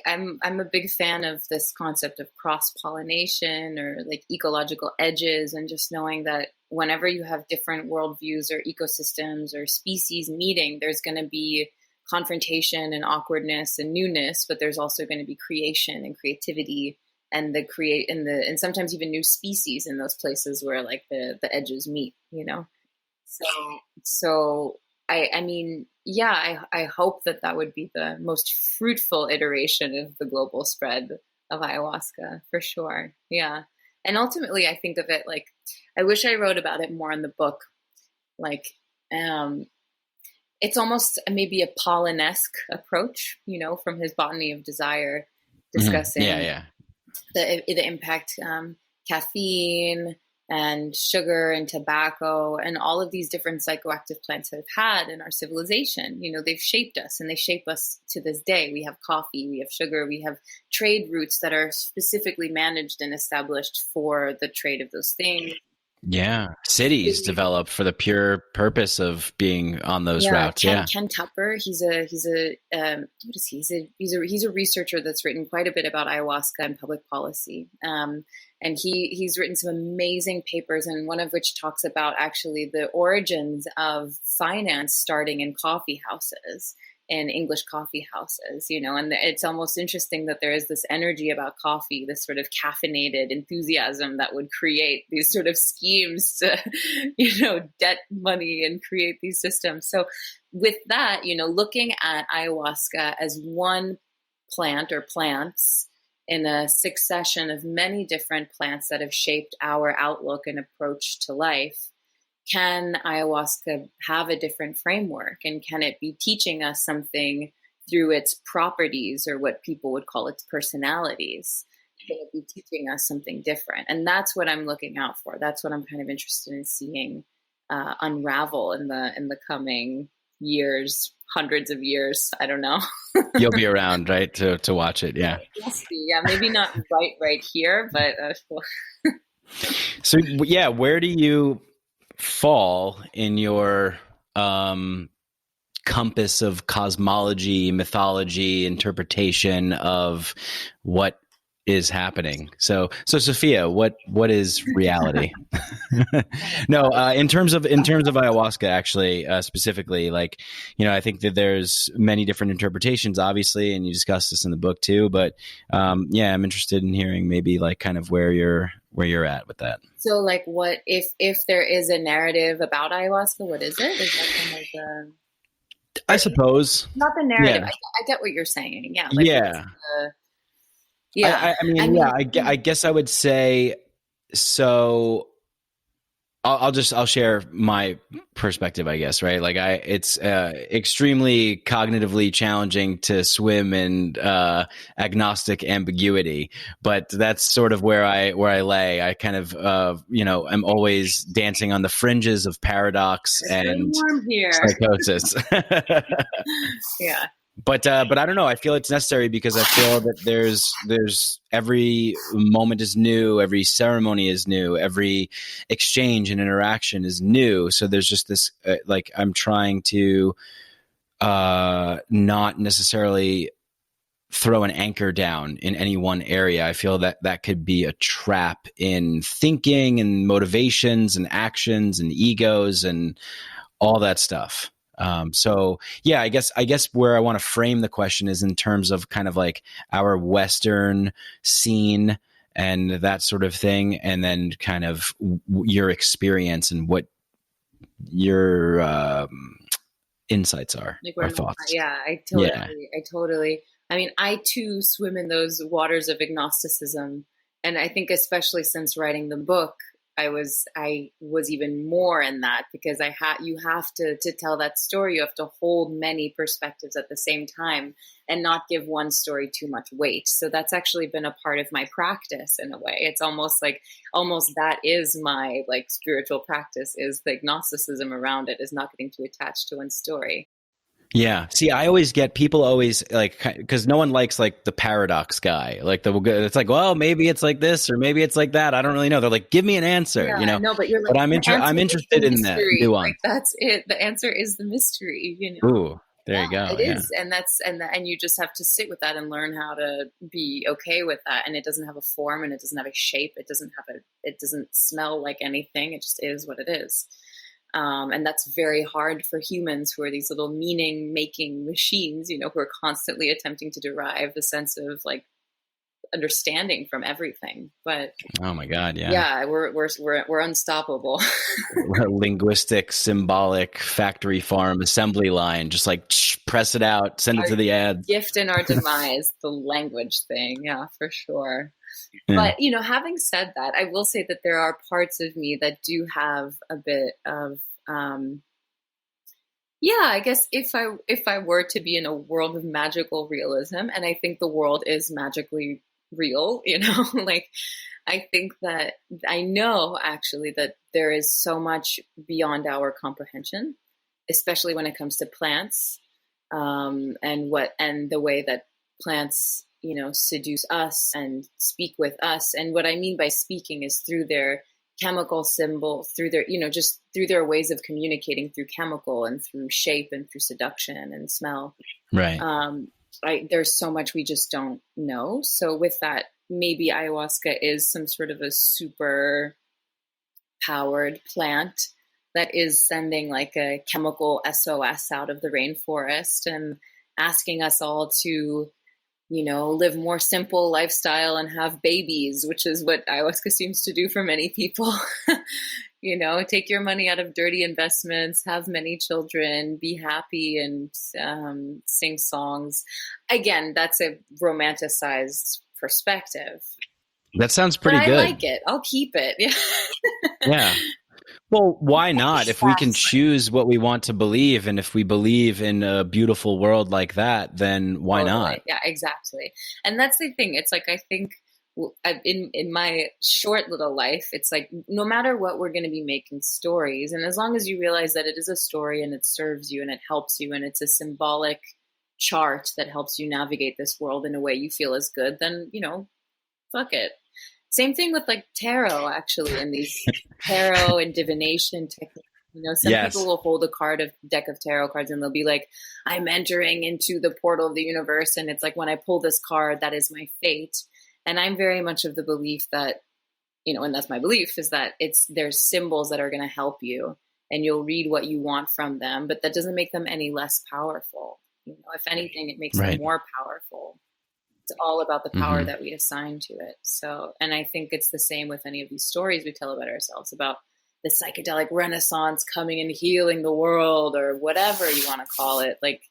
I'm a big fan of this concept of cross-pollination or like ecological edges, and just knowing that whenever you have different worldviews or ecosystems or species meeting, there's going to be confrontation and awkwardness and newness, but there's also going to be creation and creativity and and sometimes even new species in those places where like the edges meet, So I mean, yeah, I hope that would be the most fruitful iteration of the global spread of ayahuasca, for sure. Yeah. And ultimately, I think of it like, I wish I wrote about it more in the book. Like, it's almost maybe a Pollen-esque approach, from his Botany of Desire, discussing the impact caffeine and sugar and tobacco and all of these different psychoactive plants have had in our civilization. They've shaped us, and they shape us to this day. We have coffee, we have sugar, we have trade routes that are specifically managed and established for the trade of those things. Yeah, cities developed for the pure purpose of being on those routes. Ken Tupper, he's a researcher that's written quite a bit about ayahuasca and public policy. And he's written some amazing papers, and one of which talks about actually the origins of finance starting in coffee houses, in English coffee houses, and it's almost interesting that there is this energy about coffee, this sort of caffeinated enthusiasm that would create these sort of schemes to, debt money and create these systems. So with that, looking at ayahuasca as one plant or plants in a succession of many different plants that have shaped our outlook and approach to life, can ayahuasca have a different framework? And can it be teaching us something through its properties, or what people would call its personalities? Can it be teaching us something different? And that's what I'm looking out for. That's what I'm kind of interested in seeing unravel in the coming years, hundreds of years. I don't know. You'll be around, right, to watch it. Yeah. We'll see. Yeah, maybe not right here, but So yeah, where do you fall in your compass of cosmology, mythology, interpretation of what is happening? So Sophia, what is reality? No, in terms of ayahuasca, actually, specifically, like, I think that there's many different interpretations, obviously, and you discussed this in the book too. But yeah, I'm interested in hearing maybe like kind of where you're at with that. So, like, what if there is a narrative about ayahuasca? What is it? Is that kind of I suppose not the narrative. Yeah. I get what you're saying. Yeah. Like, yeah. Yeah. I guess I would say so. I'll share my perspective, I guess, right? Like it's extremely cognitively challenging to swim in agnostic ambiguity, but that's sort of where I lay. I kind of I'm always dancing on the fringes of paradox and psychosis. Yeah. But I don't know. I feel it's necessary because I feel that there's every moment is new, every ceremony is new, every exchange and interaction is new. So there's just this like I'm trying to not necessarily throw an anchor down in any one area. I feel that could be a trap in thinking and motivations and actions and egos and all that stuff. So yeah, I guess where I want to frame the question is in terms of kind of like our Western scene and that sort of thing. And then kind of your experience and what your, insights are, like or thoughts. Yeah, I totally, I mean, I too swim in those waters of agnosticism. And I think especially since writing the book, I was even more in that, because you have to tell that story. You have to hold many perspectives at the same time and not give one story too much weight. So that's actually been a part of my practice in a way. It's almost that is my like spiritual practice, is the agnosticism around it, is not getting too attached to one story. Yeah. See, I always get people always like, because no one likes like the paradox guy. Like it's like, well, maybe it's like this or maybe it's like that. I don't really know. They're like, give me an answer. Yeah, no, but you're like, but I'm interested in that nuance. Like, that's it. The answer is the mystery. Ooh, there you go. It is, and you just have to sit with that and learn how to be okay with that. And it doesn't have a form, and it doesn't have a shape. It doesn't smell like anything. It just is what it is. And that's very hard for humans who are these little meaning-making machines, who are constantly attempting to derive a sense of like understanding from everything. But oh my God, yeah, we're unstoppable. We're a linguistic, symbolic factory farm assembly line, just like press it out, send it to the ads. Gift and our demise, the language thing, yeah, for sure. Yeah. But, having said that, I will say that there are parts of me that do have a bit of, I guess if I were to be in a world of magical realism, and I think the world is magically real, like I think that I know actually that there is so much beyond our comprehension, especially when it comes to plants, and the way that plants seduce us and speak with us. And what I mean by speaking is through their chemical symbol, through their, just through their ways of communicating through chemical and through shape and through seduction and smell. Right. There's so much we just don't know. So with that, maybe ayahuasca is some sort of a super powered plant that is sending like a chemical SOS out of the rainforest and asking us all to live more simple lifestyle and have babies, which is what ayahuasca seems to do for many people. Take your money out of dirty investments, have many children, be happy, and sing songs. Again, that's a romanticized perspective. That sounds pretty good. I like it. I'll keep it. Yeah. Well, why not? If we can choose what we want to believe, and if we believe in a beautiful world like that, then why not? Yeah, exactly. And that's the thing. It's like, I think in my short little life, it's like, no matter what, we're going to be making stories. And as long as you realize that it is a story and it serves you and it helps you and it's a symbolic chart that helps you navigate this world in a way you feel is good, then, fuck it. Same thing with like tarot, actually, and these tarot and divination techniques. Some people will hold a deck of tarot cards and they'll be like, I'm entering into the portal of the universe. And it's like, when I pull this card, that is my fate. And I'm very much of the belief that, and that's my belief, is that there's symbols that are going to help you and you'll read what you want from them, but that doesn't make them any less powerful. If anything, it makes them more powerful. It's all about the power that we assign to it. So, and I think it's the same with any of these stories we tell about ourselves, about the psychedelic renaissance coming and healing the world, or whatever you want to call it. Like,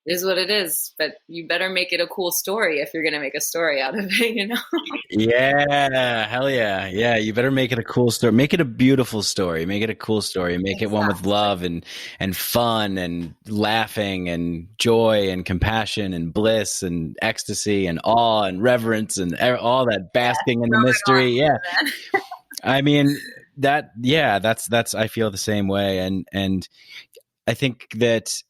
it is what it is, but you better make it a cool story if you're going to make a story out of it, Yeah, hell yeah. Yeah, you better make it a cool story. Make it a beautiful story. Make it a cool story. Make it one with love and fun and laughing and joy and compassion and bliss and ecstasy and awe and reverence and all that basking in the mystery. Yeah. I mean, that's I feel the same way. And I think that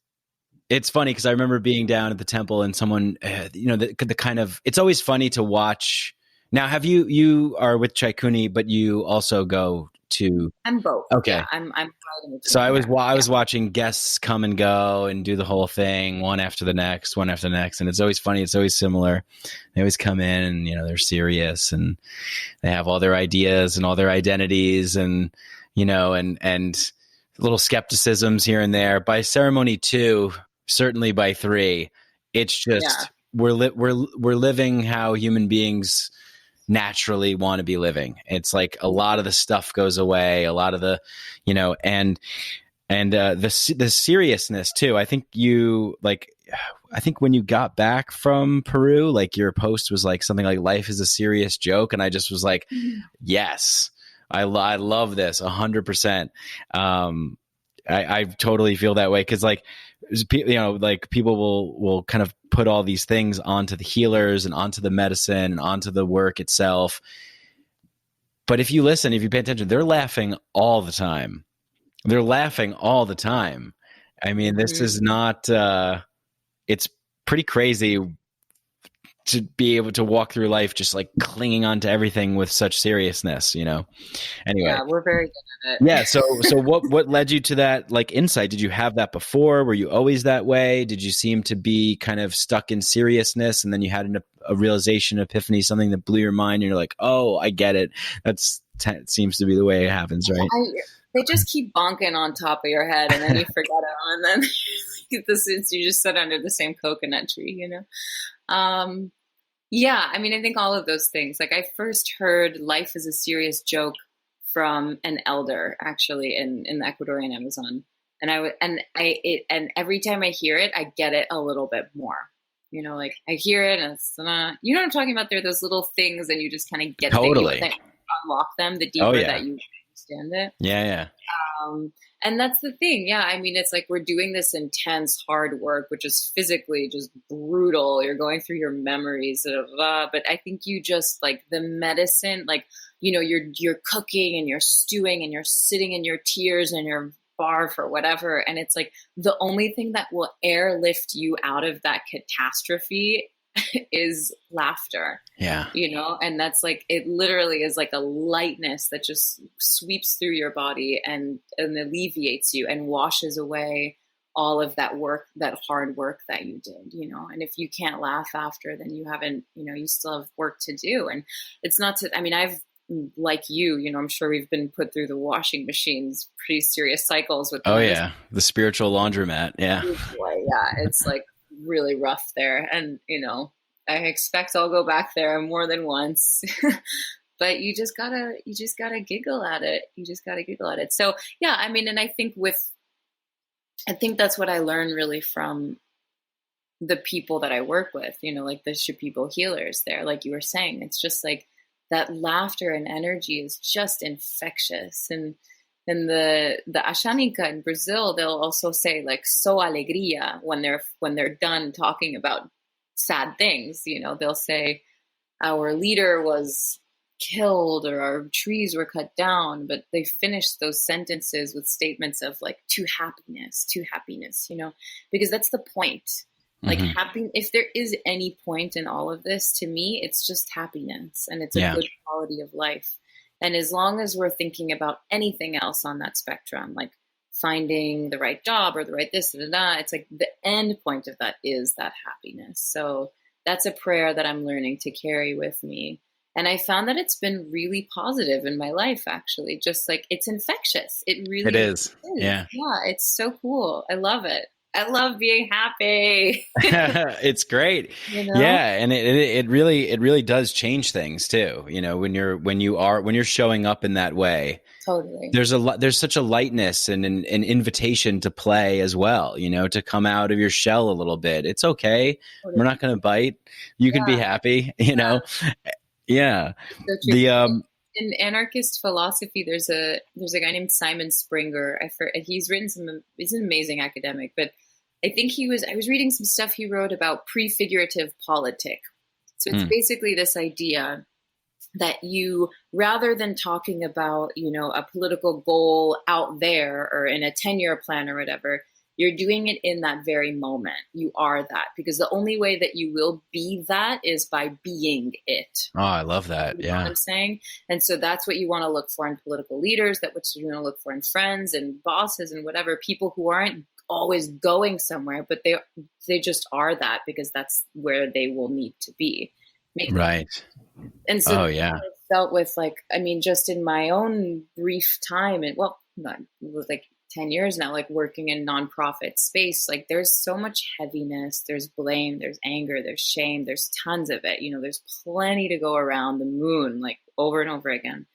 it's funny because I remember being down at the temple and someone, the kind of, it's always funny to watch. Now, you are with Shakuni, but you also go to. I'm both. Okay. Yeah, I'm so I was watching guests come and go and do the whole thing, one after the next, and it's always funny. It's always similar. They always come in and they're serious and they have all their ideas and all their identities and and little skepticisms here and there. By ceremony 2. Certainly by 3, it's just we're living how human beings naturally want to be living. It's like a lot of the stuff goes away, a lot of the, and the seriousness too. I think when you got back from Peru, like your post was like something like "Life is a serious joke," and I just was like, yes, I love this 100%. I totally feel that way because like people will kind of put all these things onto the healers and onto the medicine and onto the work itself. But if you listen, if you pay attention, they're laughing all the time. I mean, this is not, it's pretty crazy to be able to walk through life just like clinging on to everything with such seriousness, Anyway. Yeah, we're very good at it. Yeah. So what led you to that like insight? Did you have that before? Were you always that way? Did you seem to be kind of stuck in seriousness and then you had a realization, epiphany, something that blew your mind and you're like, oh, I get it. It seems to be the way it happens, right? They just keep bonking on top of your head and then you forget it and then you just sit under the same coconut tree, Yeah, I mean, I think all of those things. Like, I first heard "Life is a Serious Joke" from an elder, actually, in the Ecuadorian Amazon, and every time I hear it, I get it a little bit more. Like I hear it, and it's what I'm talking about. There are those little things, and you just kind of get totally that unlock them. The deeper that you understand it, yeah. And that's the thing. Yeah. I mean, it's like we're doing this intense, hard work, which is physically just brutal. You're going through your memories, but I think you just like the medicine, like, you're cooking and you're stewing and you're sitting in your tears and your barf or whatever. And it's like the only thing that will airlift you out of that catastrophe is laughter. Yeah. And that's like, it literally is like a lightness that just sweeps through your body and alleviates you and washes away all of that work, that hard work that you did, and if you can't laugh after, then you haven't, you still have work to do. And it's not to, I mean, I've, like you, I'm sure we've been put through the washing machines, pretty serious cycles with. The spiritual laundromat. Yeah. Yeah. It's like really rough there. And, I expect I'll go back there more than once, but you just gotta giggle at it. So yeah, I mean, and I think that's what I learned really from the people that I work with, you know, like the Shipibo healers there, like you were saying, it's just like that laughter and energy is just infectious. And the Ashaninka in Brazil, they'll also say like "so alegria" when they're done talking about sad things. You know, they'll say our leader was killed or our trees were cut down, but they finish those sentences with statements of like to happiness, you know, because that's the point. Like happy, if there is any point in all of this, to me, it's just happiness, and it's a good quality of life. And as long as we're thinking about anything else on that spectrum, like finding the right job or the right this, it's like the end point of that is that happiness. So that's a prayer that I'm learning to carry with me. And I found that it's been really positive in my life, actually. Just like it's infectious. It really is. Yeah. Yeah. It's so cool. I love it. I love being happy. It's great. You know? Yeah. And it really does change things too. You know, when you're showing up in that way, totally. There's such a lightness and an invitation to play as well, you know, to come out of your shell a little bit. It's okay. Totally. We're not going to bite. You can be happy, you know? Yeah. In anarchist philosophy, there's a guy named Simon Springer. He's an amazing academic, but I think I was reading some stuff he wrote about prefigurative politic. So it's basically this idea that you, rather than talking about, you know, a political goal out there or in a 10-year plan or whatever, you're doing it in that very moment. You are that, because the only way that you will be that is by being it. Oh, I love that. You know what I'm saying? And so that's what you want to look for in political leaders, what you want to look for in friends and bosses and whatever, people who aren't always going somewhere, but they just are that because that's where they will need to be. Right. And so I felt with just in my own brief time, and like 10 years now, like working in nonprofit space, like there's so much heaviness, there's blame, there's anger, there's shame, there's tons of it, you know, there's plenty to go around the moon, like over and over again.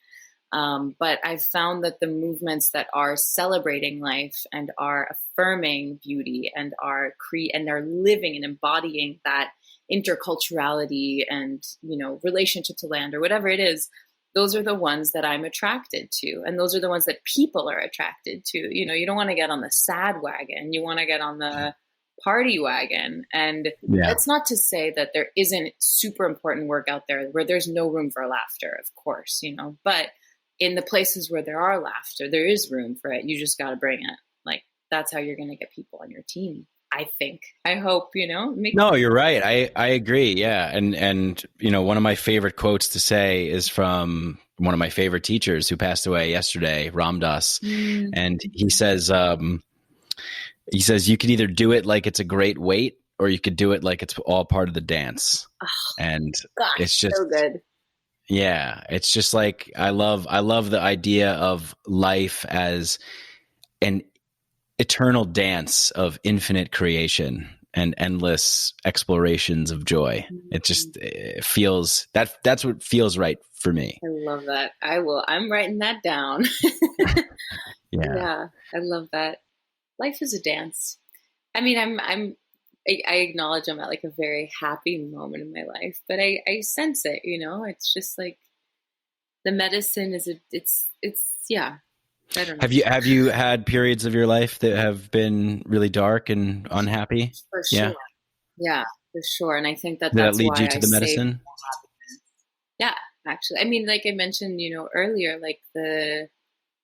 But I've found that the movements that are celebrating life and are affirming beauty and and they're living and embodying that interculturality and, you know, relationship to land or whatever it is, those are the ones that I'm attracted to. And those are the ones that people are attracted to. You know, you don't want to get on the sad wagon. You want to get on the party wagon. And that's not to say that there isn't super important work out there where there's no room for laughter, of course, you know, but in the places where there are laughter, there is room for it. You just got to bring it. Like, that's how you're going to get people on your team. I think, I hope, you know. No, you're right. I agree. Yeah. And, you know, one of my favorite quotes to say is from one of my favorite teachers who passed away yesterday, Ram Dass. And he says, you could either do it like it's a great weight, or you could do it like it's all part of the dance. Oh, and gosh, it's just so good. Yeah. It's just like, I love the idea of life as an eternal dance of infinite creation and endless explorations of joy. It feels that's what feels right for me. I love that. I'm writing that down. Yeah. I love that. Life is a dance. I mean, I acknowledge I'm at like a very happy moment in my life, but I sense it, you know, it's just like the medicine it's I don't know. Have you had periods of your life that have been really dark and unhappy? For sure. Yeah, for sure. And I think that's lead you to the medicine. Yeah, actually. I mean, like I mentioned, you know, earlier, like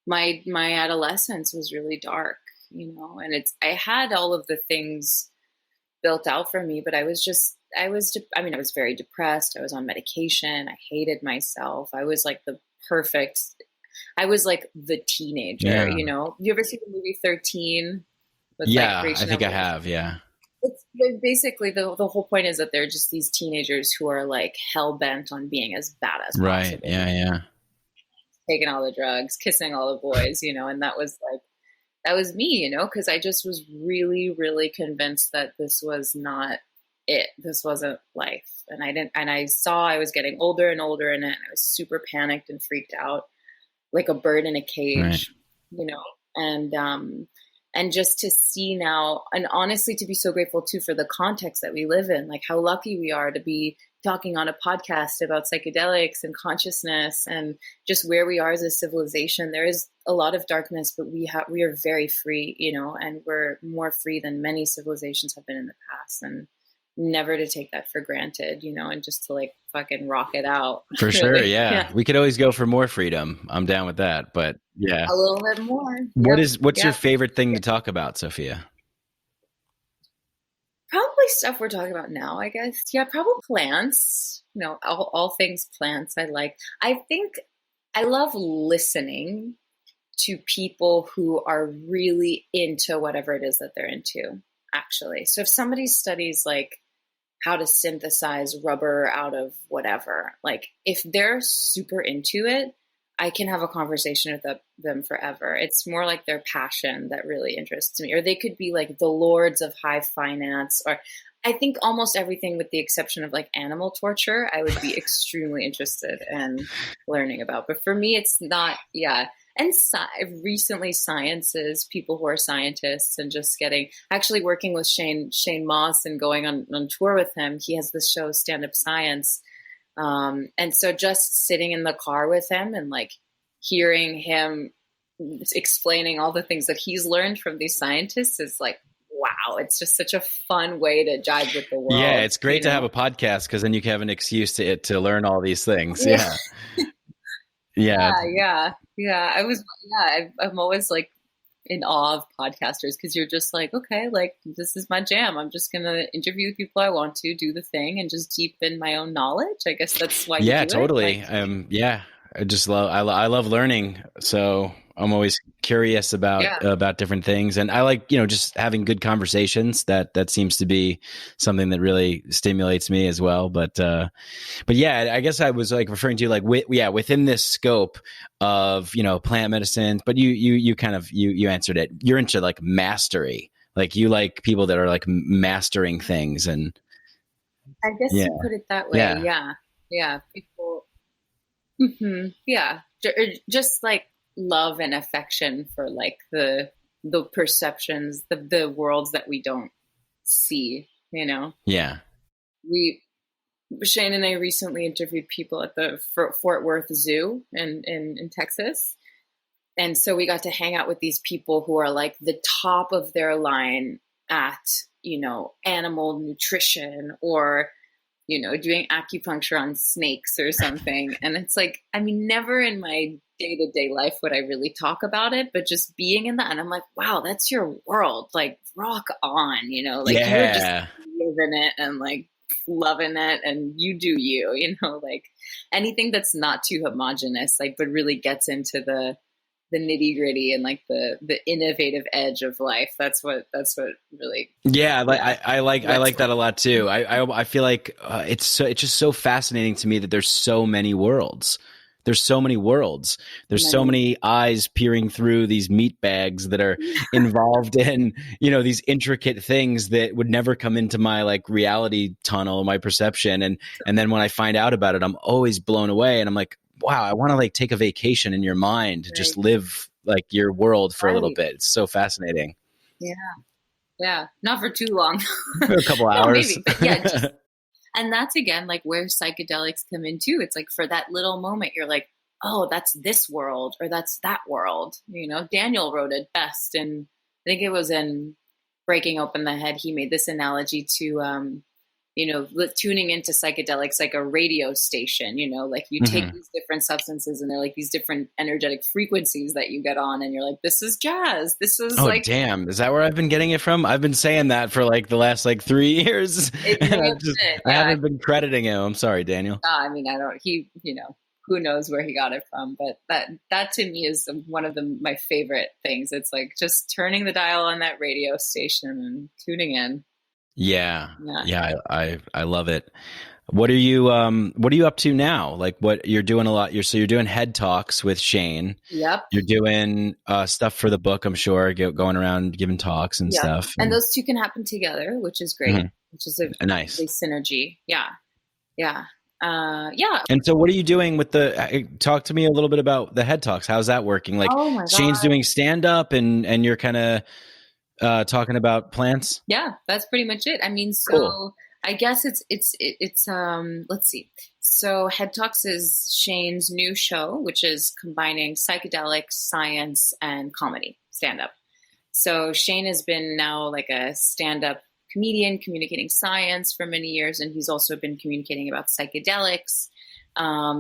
my adolescence was really dark, you know, and I had all of the things built out for me, but I was very depressed. I was on medication. I hated myself. I was like I was like the teenager, you know. You ever see the movie 13? I think I have. Yeah. It's basically the whole point is that they're just these teenagers who are like hell bent on being as bad as right. possible. Yeah. Taking all the drugs, kissing all the boys, you know, and that was me, you know, because I just was really, really convinced that this was not it. This wasn't life, and I saw I was getting older and older in it. And I was super panicked and freaked out, like a bird in a cage, right. You know, and And just to see now, and honestly, to be so grateful too for the context that we live in, like how lucky we are to be talking on a podcast about psychedelics and consciousness and just where we are as a civilization. There is a lot of darkness, but we are very free, you know, and we're more free than many civilizations have been in the past. And never to take that for granted, you know, and just to like fucking rock it out. For really. sure. Yeah. We could always go for more freedom. I'm down with that. But yeah. A little bit more. What's your favorite thing to talk about, Sophia? Probably stuff we're talking about now, I guess. Yeah, probably plants. You know, all things plants I like. I think I love listening to people who are really into whatever it is that they're into, actually. So if somebody studies like how to synthesize rubber out of whatever, like if they're super into it, I can have a conversation with them forever. It's more like their passion that really interests me. Or they could be like the lords of high finance, or I think almost everything with the exception of like animal torture, I would be extremely interested in learning about. But for me, it's not, yeah. And recently sciences, people who are scientists and just actually working with Shane Moss and going on tour with him. He has this show, Stand Up Science. And so just sitting in the car with him and like hearing him explaining all the things that he's learned from these scientists is like, wow, it's just such a fun way to jive with the world. Yeah, it's great to have a podcast because then you can have an excuse to learn all these things. Yeah. I'm always like in awe of podcasters because you're just like, okay, like this is my jam. I'm just going to interview the people I want to, do the thing and just deepen my own knowledge. I guess that's why you do totally. it. I just I love learning. So I'm always curious about different things. And I like, just having good conversations. That seems to be something that really stimulates me as well. But yeah, I guess I was like referring to like, within this scope of, plant medicine, but you kind of, you answered it. You're into like mastery. Like you like people that are like mastering things. And I guess you put it that way. Yeah. People. Mm-hmm. Yeah. Just like love and affection for like the perceptions, the worlds that we don't see, Yeah. Shane and I recently interviewed people at the Fort Worth Zoo in Texas. And so we got to hang out with these people who are like the top of their line at, animal nutrition or doing acupuncture on snakes or something. And it's like, I mean, never in my day-to-day life would I really talk about it, but just being in that, and I'm like, wow, that's your world. Like, rock on, you're just living it and like loving it, and you do you, like anything that's not too homogenous, like, but really gets into the nitty gritty and like the innovative edge of life. That's what really. Yeah. I like that a lot too. I feel like it's just so fascinating to me that there's so many worlds. There's so many worlds. There's so many eyes peering through these meat bags that are involved in, these intricate things that would never come into my like reality tunnel, my perception. And then when I find out about it, I'm always blown away. And I'm like, wow, I want to like take a vacation in your mind, just live like your world for a little bit. It's so fascinating. Yeah. Yeah. Not for too long. A couple hours. Maybe, but yeah. And that's again, like where psychedelics come in too. It's like for that little moment, you're like, oh, that's this world or that's that world. Daniel wrote it best. And I think it was in Breaking Open the Head. He made this analogy to, tuning into psychedelics like a radio station, like you take these different substances and they're like these different energetic frequencies that you get on and you're like, this is jazz. This is damn. Is that where I've been getting it from? I've been saying that for like the last like 3 years. I haven't been crediting him. I'm sorry, Daniel. I mean, who knows where he got it from, but that to me is one of my favorite things. It's like just turning the dial on that radio station and tuning in. Yeah. I love it. What are you up to now? Like what you're doing a lot. You're doing head talks with Shane. Yep. You're doing stuff for the book, I'm sure, going around giving talks and stuff. And those two can happen together, which is great. Which is a nice synergy. Yeah. Yeah. And so what are you doing with talk to me a little bit about the head talks? How's that working? Like Shane's doing stand up and you're kind of talking about plants? Yeah, that's pretty much it. I mean, so Cool. I guess it's let's see. So Head Talks is Shane's new show, which is combining psychedelics, science, and comedy, stand-up. So Shane has been now like a stand-up comedian communicating science for many years, and he's also been communicating about psychedelics.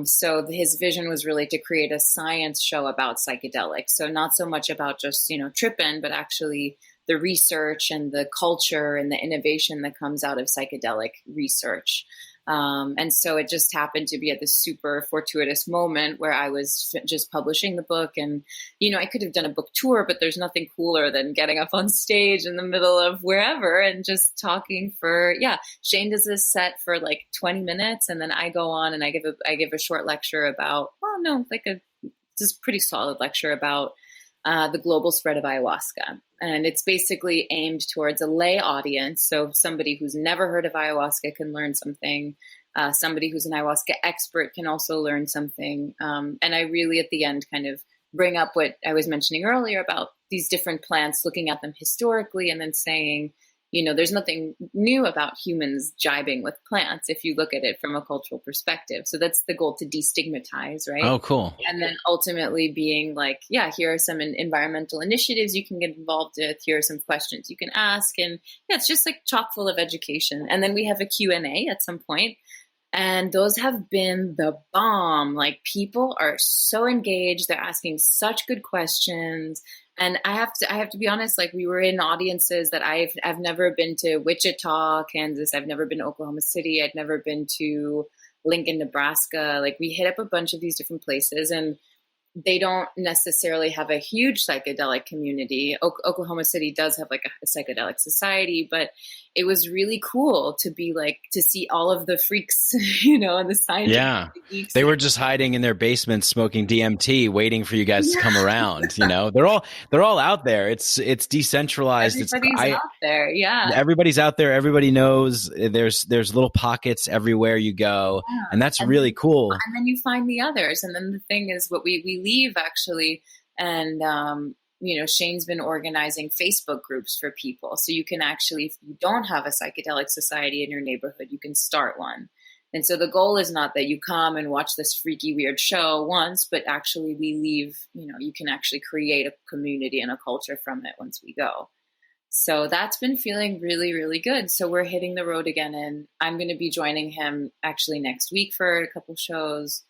So his vision was really to create a science show about psychedelics. So not so much about just, tripping, but actually the research and the culture and the innovation that comes out of psychedelic research. And so it just happened to be at this super fortuitous moment where I was just publishing the book, and, I could have done a book tour, but there's nothing cooler than getting up on stage in the middle of wherever and just talking Shane does this set for like 20 minutes. And then I go on and I give a short lecture about, just pretty solid lecture about the global spread of ayahuasca. And it's basically aimed towards a lay audience. So somebody who's never heard of ayahuasca can learn something. Somebody who's an ayahuasca expert can also learn something. And I really, at the end, kind of bring up what I was mentioning earlier about these different plants, looking at them historically, and then saying, there's nothing new about humans jibing with plants if you look at it from a cultural perspective. So that's the goal, to destigmatize, right? Oh, cool. And then ultimately being like, here are some environmental initiatives you can get involved with. Here are some questions you can ask. And it's just like chock full of education. And then we have a Q&A at some point. And those have been the bomb. Like, people are so engaged. They're asking such good questions. And I have to be honest, like, we were in audiences that I've never been to Wichita, Kansas. I've never been to Oklahoma City. I'd never been to Lincoln, Nebraska. Like, we hit up a bunch of these different places, and they don't necessarily have a huge psychedelic community. Oklahoma City does have like a psychedelic society, but it was really cool to be like, to see all of the freaks, and the scientists. Yeah. The geeks. They were just hiding in their basements smoking DMT, waiting for you guys to come around. They're all out there. It's decentralized. Everybody's out there. Yeah. Everybody's out there. Everybody knows. There's little pockets everywhere you go. Yeah. And that's really cool. And then you find the others. And then the thing is, what we leave actually, and Shane's been organizing Facebook groups for people. So you can actually, if you don't have a psychedelic society in your neighborhood, you can start one. And so the goal is not that you come and watch this freaky, weird show once, but actually we leave, you can actually create a community and a culture from it once we go. So that's been feeling really, really good. So we're hitting the road again, and I'm going to be joining him actually next week for a couple shows.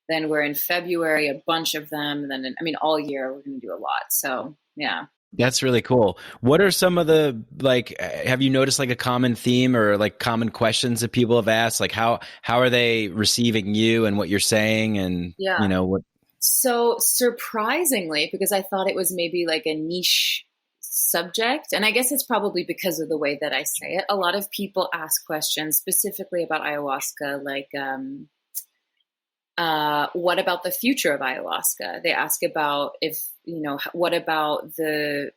Then we're in February, a bunch of them. And then, all year we're going to do a lot. So, yeah. That's really cool. What are some of the, have you noticed like a common theme or like common questions that people have asked? Like how are they receiving you and what you're saying? And, what? So surprisingly, because I thought it was maybe like a niche subject, and I guess it's probably because of the way that I say it, a lot of people ask questions specifically about ayahuasca, like, what about the future of ayahuasca? They ask about what about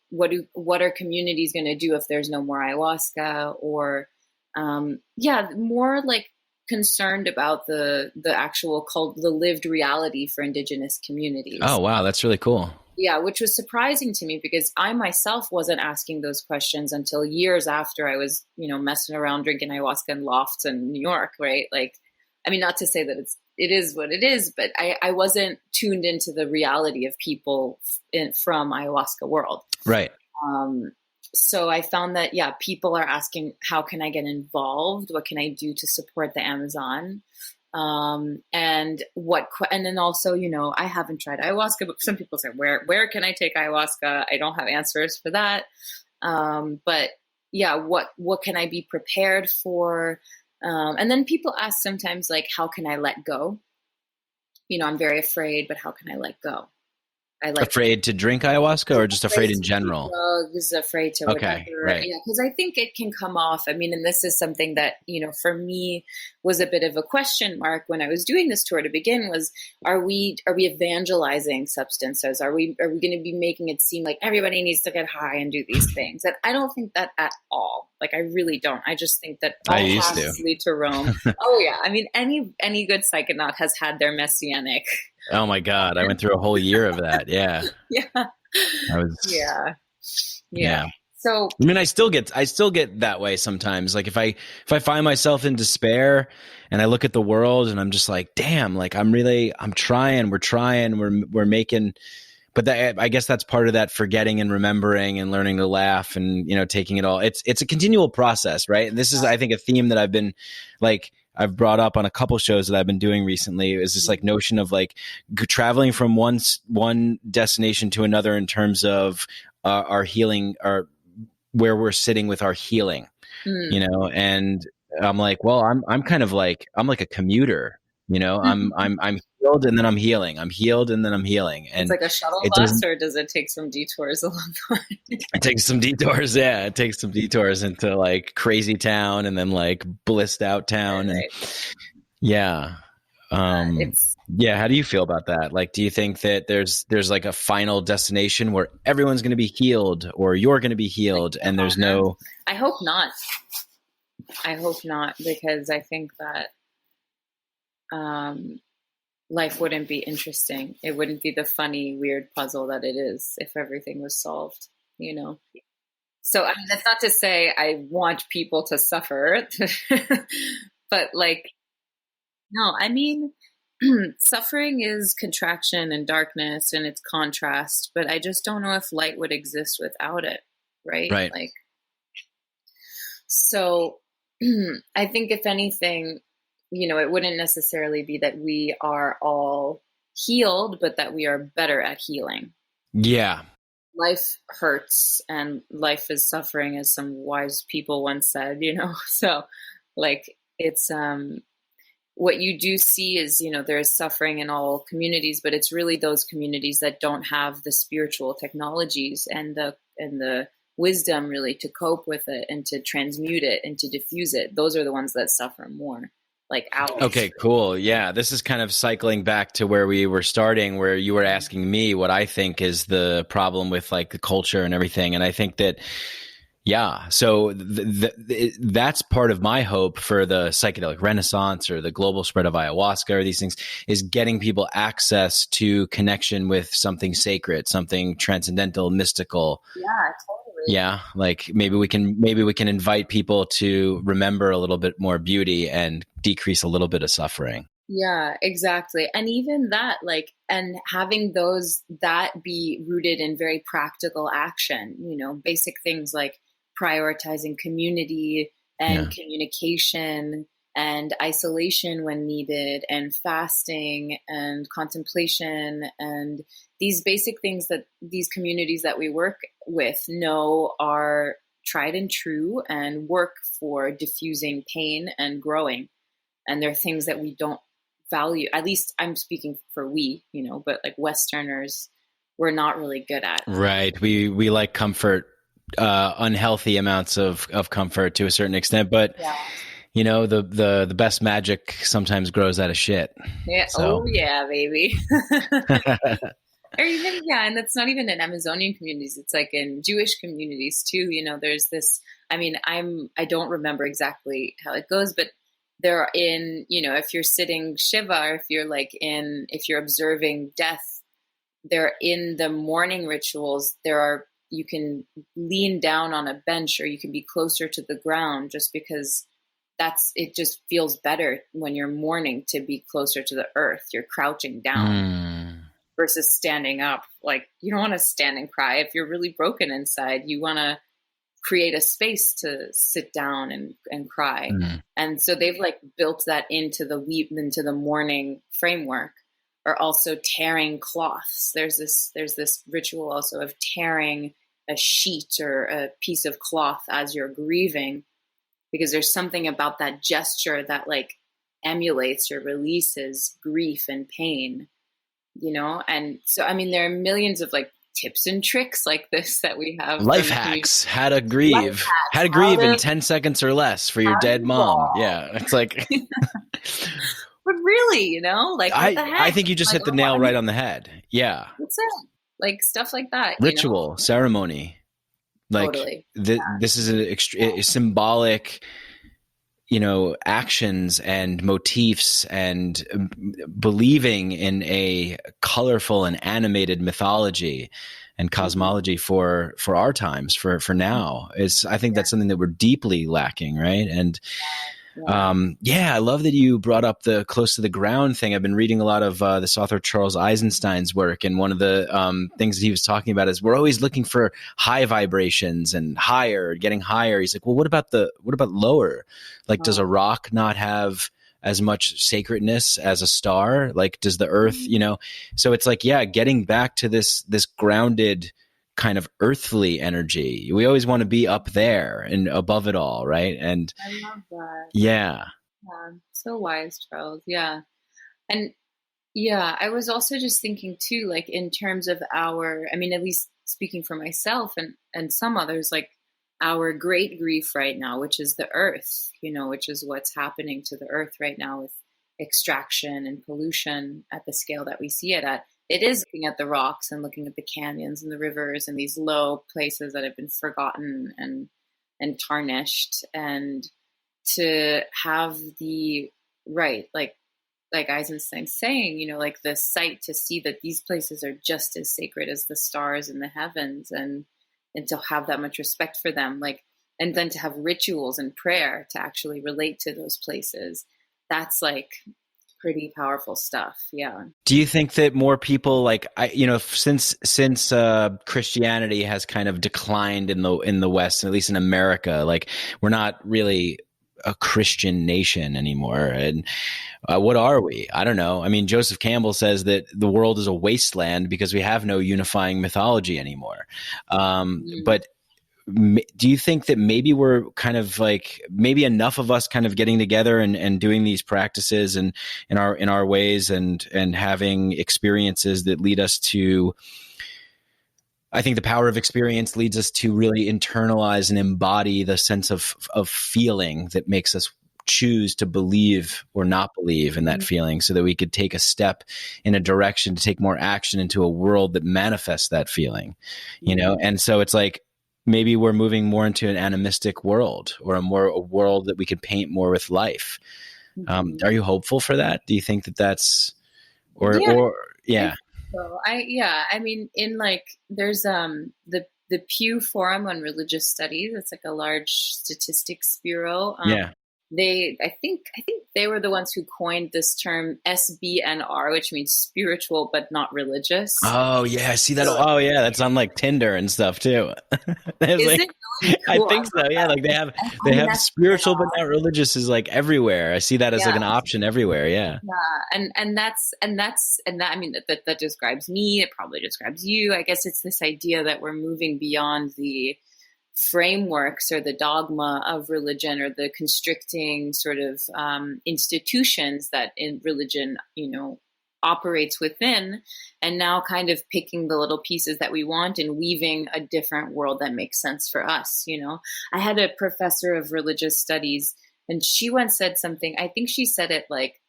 what are communities going to do if there's no more ayahuasca? Or, more like concerned about the actual the lived reality for indigenous communities. Oh, wow. That's really cool. Yeah, which was surprising to me because I myself wasn't asking those questions until years after I was, messing around drinking ayahuasca in lofts in New York, right? Like, not to say that it is what it is, but I wasn't tuned into the reality of people from ayahuasca world. Right. So I found that, people are asking, how can I get involved? What can I do to support the Amazon? And then also, I haven't tried ayahuasca, but some people say, where can I take ayahuasca? I don't have answers for that. But what can I be prepared for? And then people ask sometimes, like, how can I let go? I'm very afraid, but how can I let go? Afraid to drink ayahuasca or just afraid in general? Drugs, afraid to whatever. Right. Yeah, because I think it can come off. And this is something that, for me was a bit of a question mark when I was doing this tour to begin was, are we evangelizing substances? Are we going to be making it seem like everybody needs to get high and do these things? And I don't think that at all. Like, I really don't. I just think that all paths lead to Rome. Oh yeah. Any good psychonaut has had their messianic. Oh my God. I went through a whole year of that. Yeah. Yeah. Yeah. So, I mean, I still get that way sometimes. Like if I find myself in despair and I look at the world and I'm just like, damn, like I'm trying, we're making, but I guess that's part of that forgetting and remembering and learning to laugh and, you know, taking it all. It's a continual process, right? And this is, I think, a theme that I've brought up on a couple shows that I've been doing recently, is this like notion of like traveling from one destination to another in terms of our healing, where we're sitting with our healing, you know? And I'm like, well, I'm kind of like, I'm like a commuter, you know, I'm healed and then I'm healing. I'm healed and then I'm healing. And it's like a shuttle bus, or does it take some detours along the way? It takes some detours. Yeah. It takes some detours into like crazy town and then like blissed out town. Right. And yeah. Yeah. How do you feel about that? Like, do you think that there's like a final destination where everyone's going to be healed, or you're going to be healed, and there's no? I hope not. Because I think that life wouldn't be interesting. It wouldn't be the funny, weird puzzle that it is if everything was solved, you know? So, I mean, that's not to say I want people to suffer, but like, no, I mean, suffering is contraction and darkness and it's contrast, but I just don't know if light would exist without it. Right. Like, so I think if anything, you know, it wouldn't necessarily be that we are all healed, but that we are better at healing. Yeah. Life hurts and life is suffering, as some wise people once said, you know? So like, it's, what you do see is, you know, there's suffering in all communities, but it's really those communities that don't have the spiritual technologies and the wisdom really to cope with it and to transmute it and to diffuse it. Those are the ones that suffer more. Like ours. Okay, cool. Yeah. This is kind of cycling back to where we were starting, where you were asking me what I think is the problem with like the culture and everything. And I think that, yeah. So that's part of my hope for the psychedelic renaissance or the global spread of ayahuasca or these things, is getting people access to connection with something sacred, something transcendental, mystical. Yeah, totally. Yeah. Like maybe we can invite people to remember a little bit more beauty and decrease a little bit of suffering. Yeah, exactly. And even that, like, and having that be rooted in very practical action, you know, basic things like prioritizing community and communication and isolation when needed, and fasting and contemplation, and these basic things that these communities that we work with know are tried and true and work for diffusing pain and growing. And they're things that we don't value. At least I'm speaking for we, you know, but like Westerners, we're not really good at. Right. We like comfort, unhealthy amounts of comfort to a certain extent, but you know, the best magic sometimes grows out of shit. Yeah. So. Oh yeah, baby. Or even, and that's not even in Amazonian communities. It's like in Jewish communities too. You know, there's this, I mean, I don't remember exactly how it goes, but they're in, you know, if you're sitting Shiva, or if you're observing death, they're in the morning rituals. You can lean down on a bench, or you can be closer to the ground, just because it just feels better when you're mourning to be closer to the earth. You're crouching down versus standing up. Like, you don't want to stand and cry. If you're really broken inside, you want to create a space to sit down and cry. And so they've like built that into the morning framework. Or also tearing cloths. There's this ritual also of tearing a sheet or a piece of cloth as you're grieving, because there's something about that gesture that like emulates or releases grief and pain, you know? And so, I mean, there are millions of like tips and tricks like this that we have. Life hacks, how to grieve in 10 seconds or less for your dead mom. Yeah. It's like, but really, you know, like, what the heck? I think you just hit the nail right on the head. Yeah. That's it. Like stuff like that. Ritual, you know? Ceremony. Like totally. This is a symbolic, you know, actions and motifs and believing in a colorful and animated mythology and cosmology for our times, for now. I think that's something that we're deeply lacking, right? And I love that you brought up the close to the ground thing. I've been reading a lot of this author Charles Eisenstein's work, and one of the things that he was talking about is we're always looking for high vibrations and getting higher. He's like, well, what about lower? Like, does a rock not have as much sacredness as a star? Like, does the earth, so it's like, getting back to this grounded kind of earthly energy. We always want to be up there and above it all, right? And I love that. Yeah. So wise, Charles. Yeah. And I was also just thinking too, like in terms of at least speaking for myself and some others, like our great grief right now, which is the earth, which is what's happening to the earth right now with extraction and pollution at the scale that we see it at. It is looking at the rocks and looking at the canyons and the rivers and these low places that have been forgotten and tarnished, and to have the right, like Eisenstein saying, like the sight to see that these places are just as sacred as the stars in the heavens, and to have that much respect for them, and then to have rituals and prayer to actually relate to those places. That's like pretty powerful stuff. Yeah. Do you think that more people since Christianity has kind of declined in the West, at least in America, like we're not really a Christian nation anymore. And what are we? I don't know. I mean, Joseph Campbell says that the world is a wasteland because we have no unifying mythology anymore. But do you think that maybe we're kind of maybe enough of us kind of getting together and doing these practices and in our ways and having experiences that lead us to, I think the power of experience leads us to really internalize and embody the sense of feeling that makes us choose to believe or not believe in that feeling, so that we could take a step in a direction to take more action into a world that manifests that feeling, And so it's like, maybe we're moving more into an animistic world, or a world that we could paint more with life. Are you hopeful for that? Do you think that that's, yeah. So I mean, there's the Pew Forum on Religious Studies. It's like a large statistics bureau. I think they were the ones who coined this term SBNR, which means spiritual but not religious. Oh yeah, I see that. Oh yeah, that's on like Tinder and stuff too. Is it really cool? I think so. Yeah, like they have spiritual but not religious is like everywhere. I see that as like an option everywhere. Yeah. Yeah, and that. I mean, that describes me. It probably describes you. I guess it's this idea that we're moving beyond the frameworks or the dogma of religion, or the constricting sort of institutions that in religion, operates within, and now kind of picking the little pieces that we want and weaving a different world that makes sense for us. I had a professor of religious studies, and she once said something, I think she said it like,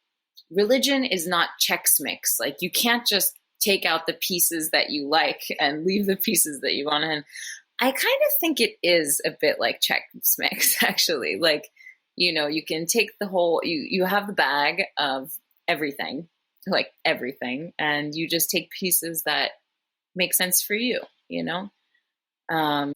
religion is not Chex Mix. Like, you can't just take out the pieces that you like and leave the pieces that you want. And I kind of think it is a bit like Chex Mix, actually. Like, you can take the whole, you have the bag of everything, and you just take pieces that make sense for you, And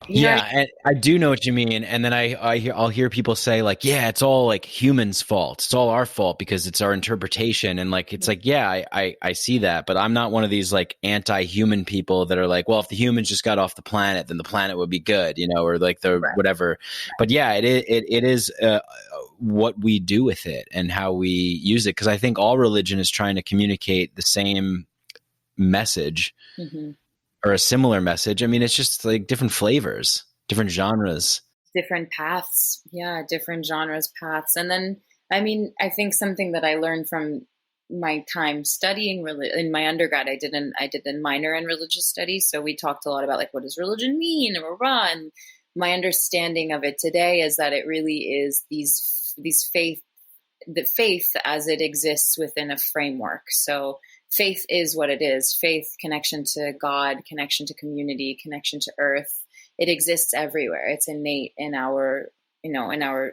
I do know what you mean. And then I'll hear people say like, yeah, it's all like humans' fault. It's all our fault because it's our interpretation. And like, it's like, yeah, I see that, but I'm not one of these like anti-human people that are like, well, if the humans just got off the planet, then the planet would be good, or like whatever. But yeah, it is what we do with it and how we use it. Cause I think all religion is trying to communicate the same message. Mm-hmm. Or a similar message. I mean, it's just like different flavors, different genres. Different paths. Yeah, different genres, paths. And then, I mean, I think something that I learned from my time studying in my undergrad, I did a minor in religious studies. So we talked a lot about like, what does religion mean? And my understanding of it today is that it really is these faith as it exists within a framework. So faith is what it is. Faith, connection to God, connection to community, connection to earth. It exists everywhere. It's innate in our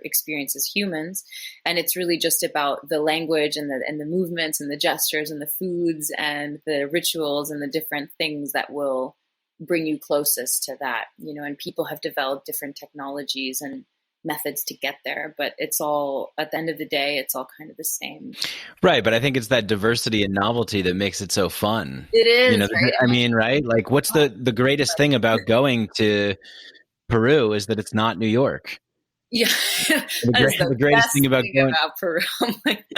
experience as humans. And it's really just about the language and the movements and the gestures and the foods and the rituals and the different things that will bring you closest to that, and people have developed different technologies and methods to get there, but it's all, at the end of the day, it's all kind of the same. Right. But I think it's that diversity and novelty that makes it so fun. It is, right? I mean, right? Like, what's the greatest thing about going to Peru is that it's not New York. Yeah. The greatest thing about going about Peru.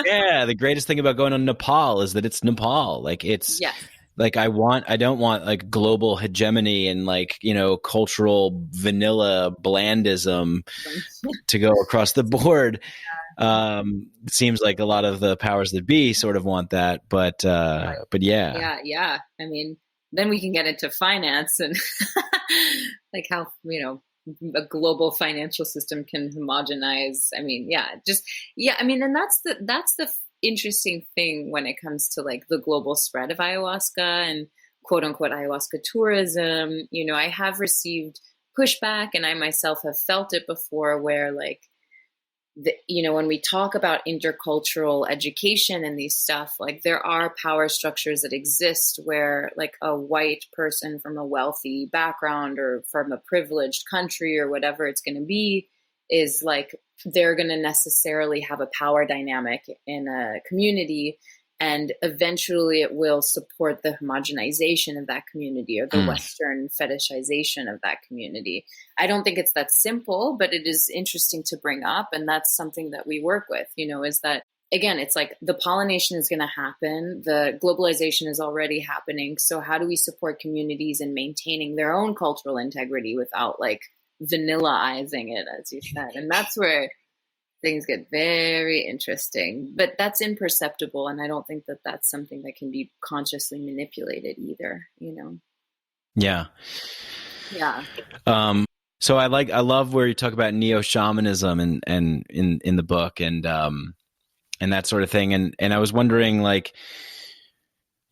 Yeah. The greatest thing about going to Nepal is that it's Nepal. Like, it's, yes. Like I don't want like global hegemony and like, cultural vanilla blandism to go across the board. It seems like a lot of the powers that be sort of want that, but yeah. Yeah. I mean, then we can get into finance and like how, a global financial system can homogenize. I mean, and that's the interesting thing when it comes to like the global spread of ayahuasca and quote unquote ayahuasca tourism. I have received pushback, and I myself have felt it before, where like when we talk about intercultural education and these stuff, like there are power structures that exist where like a white person from a wealthy background or from a privileged country or whatever it's going to be is like, they're going to necessarily have a power dynamic in a community, and eventually it will support the homogenization of that community or the Western fetishization of that community. I don't think it's that simple, but it is interesting to bring up. And that's something that we work with, is that, again, it's like the pollination is going to happen. The globalization is already happening. So how do we support communities in maintaining their own cultural integrity without like vanillaizing it, as you said? And that's where things get very interesting, but that's imperceptible. And I don't think that that's something that can be consciously manipulated either, Yeah. Yeah. So I love where you talk about neo-shamanism and in the book and that sort of thing. And I was wondering, like,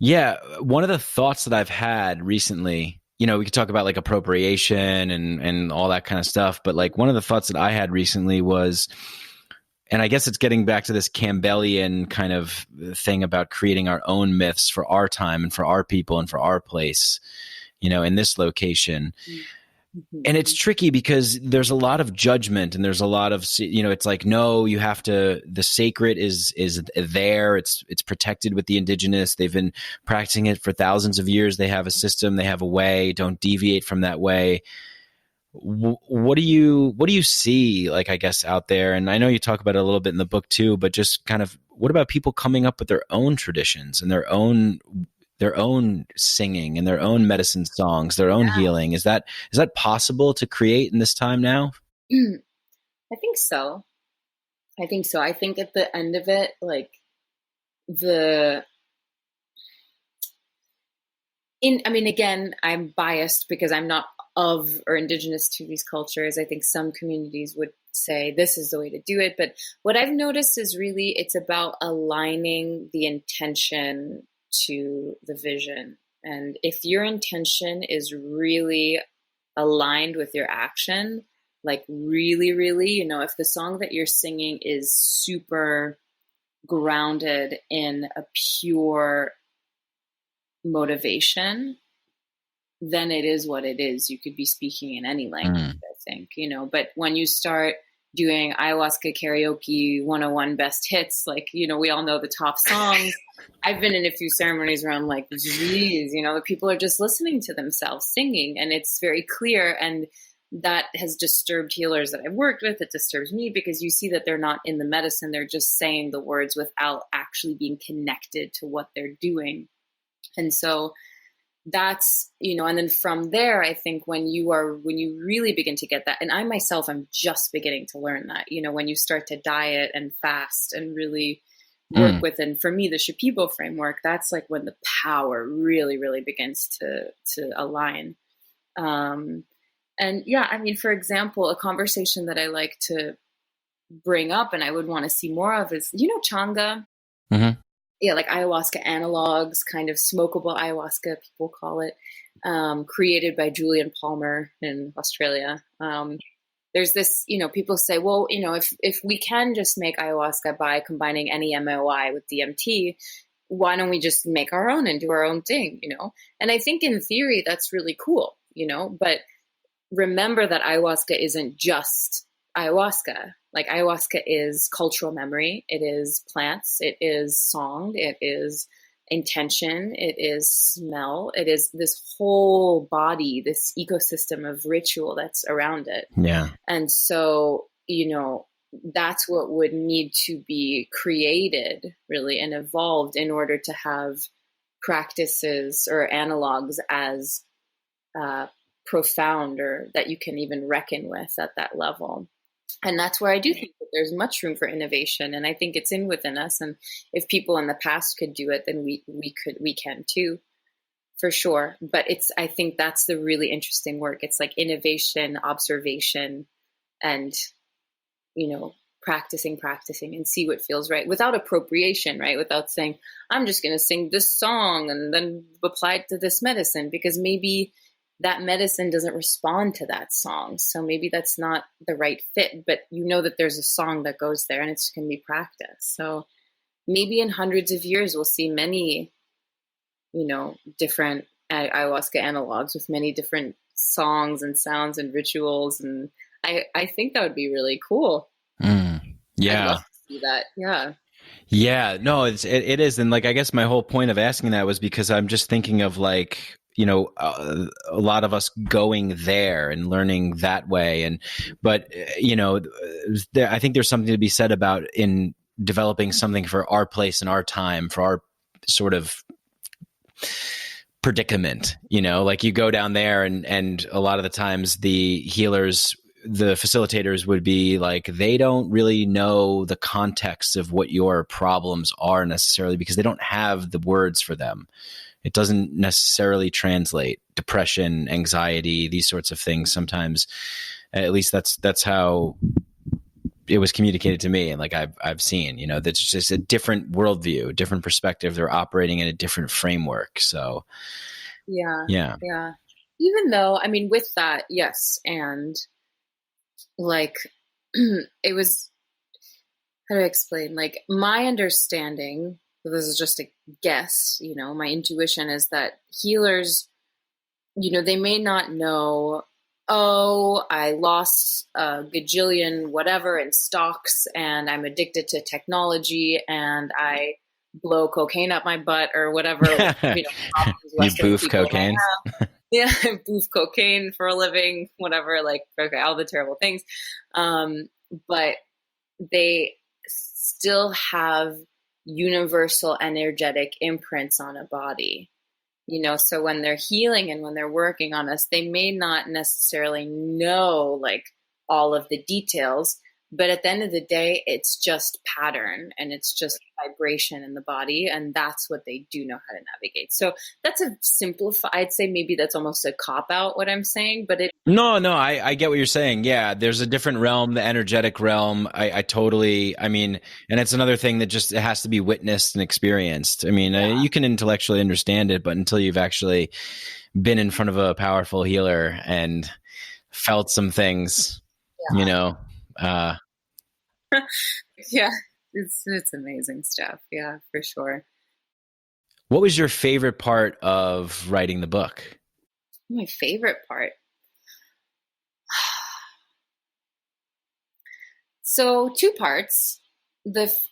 one of the thoughts that I've had recently, we could talk about like appropriation and all that kind of stuff. But like one of the thoughts that I had recently was, and I guess it's getting back to this Campbellian kind of thing about creating our own myths for our time and for our people and for our place, in this location. Mm-hmm. And it's tricky because there's a lot of judgment and there's a lot of, it's like, no, you have to, the sacred is there. It's protected with the indigenous. They've been practicing it for thousands of years. They have a system, they have a way, don't deviate from that way. What do you see, like, I guess, out there? And I know you talk about it a little bit in the book too, but just kind of, what about people coming up with their own traditions and their own singing and their own medicine songs, their own healing? Is that possible to create in this time now? I think so. I think at the end of it, like again, I'm biased because I'm not of or indigenous to these cultures. I think some communities would say this is the way to do it. But what I've noticed is really it's about aligning the intention to the vision. And if your intention is really aligned with your action, like really, really, if the song that you're singing is super grounded in a pure motivation, then it is what it is. You could be speaking in any language, I think, but when you start doing ayahuasca karaoke 101 best hits, like, we all know the top songs. I've been in a few ceremonies where I'm like, geez, the people are just listening to themselves singing, and it's very clear. And that has disturbed healers that I've worked with. It disturbs me because you see that they're not in the medicine. They're just saying the words without actually being connected to what they're doing. And so that's, and then from there, I think when you really begin to get that, and I myself, I'm just beginning to learn that, when you start to diet and fast and really work with, and for me, the Shipibo framework, that's like when the power really, really begins to align. And for example, a conversation that I like to bring up and I would want to see more of is, Changa. Mm-hmm. Yeah, like ayahuasca analogs, kind of smokable ayahuasca, people call it, created by Julian Palmer in Australia. There's this, people say, well, if we can just make ayahuasca by combining any MOI with DMT, why don't we just make our own and do our own thing, And I think in theory, that's really cool. but remember that ayahuasca isn't just ayahuasca. Like ayahuasca is cultural memory. It is plants. It is song. It is intention. It is smell. It is this whole body, this ecosystem of ritual that's around it. Yeah. And so, that's what would need to be created really and evolved in order to have practices or analogs as profound or that you can even reckon with at that level. And that's where I do think that there's much room for innovation. And I think it's within us. And if people in the past could do it, then we can too, for sure. But I think that's the really interesting work. It's like innovation, observation, and, practicing and see what feels right without appropriation, right? Without saying, I'm just going to sing this song and then apply it to this medicine, because maybe that medicine doesn't respond to that song. So maybe that's not the right fit, but that there's a song that goes there and it's going to be practiced. So maybe in hundreds of years, we'll see many, different ayahuasca analogs with many different songs and sounds and rituals. And I think that would be really cool. Yeah. I'd love to see that. Yeah. Yeah, no, it is. And like, I guess my whole point of asking that was because I'm just thinking of like, a lot of us going there and learning that way. But I think there's something to be said about in developing something for our place and our time, for our sort of predicament, like you go down there and a lot of the times the healers, the facilitators would be like, they don't really know the context of what your problems are necessarily because they don't have the words for them. It doesn't necessarily translate. Depression, anxiety, these sorts of things. Sometimes, at least that's how it was communicated to me. And like I've seen, that's just a different worldview, different perspective. They're operating in a different framework. So yeah. Even though, with that, yes. And like, it was, how do I explain? Like my understanding, this is just a guess, my intuition is that healers, they may not know, I lost a gajillion whatever in stocks and I'm addicted to technology and I blow cocaine up my butt or whatever. You boof cocaine. Yeah, I boof cocaine for a living, whatever, like, okay, all the terrible things. But they still have universal energetic imprints on a body, so when they're healing and when they're working on us, they may not necessarily know like all of the details, but at the end of the day, it's just pattern and it's just vibration in the body. And that's what they do know how to navigate. So that's a simplified, I'd say maybe that's almost a cop out what I'm saying, but No, I get what you're saying. Yeah. There's a different realm, the energetic realm. I totally, and it's another thing that just, it has to be witnessed and experienced. You can intellectually understand it, but until you've actually been in front of a powerful healer and felt some things, yeah, it's amazing stuff. Yeah, for sure. What was your favorite part of writing the book? My favorite part. So 2 parts.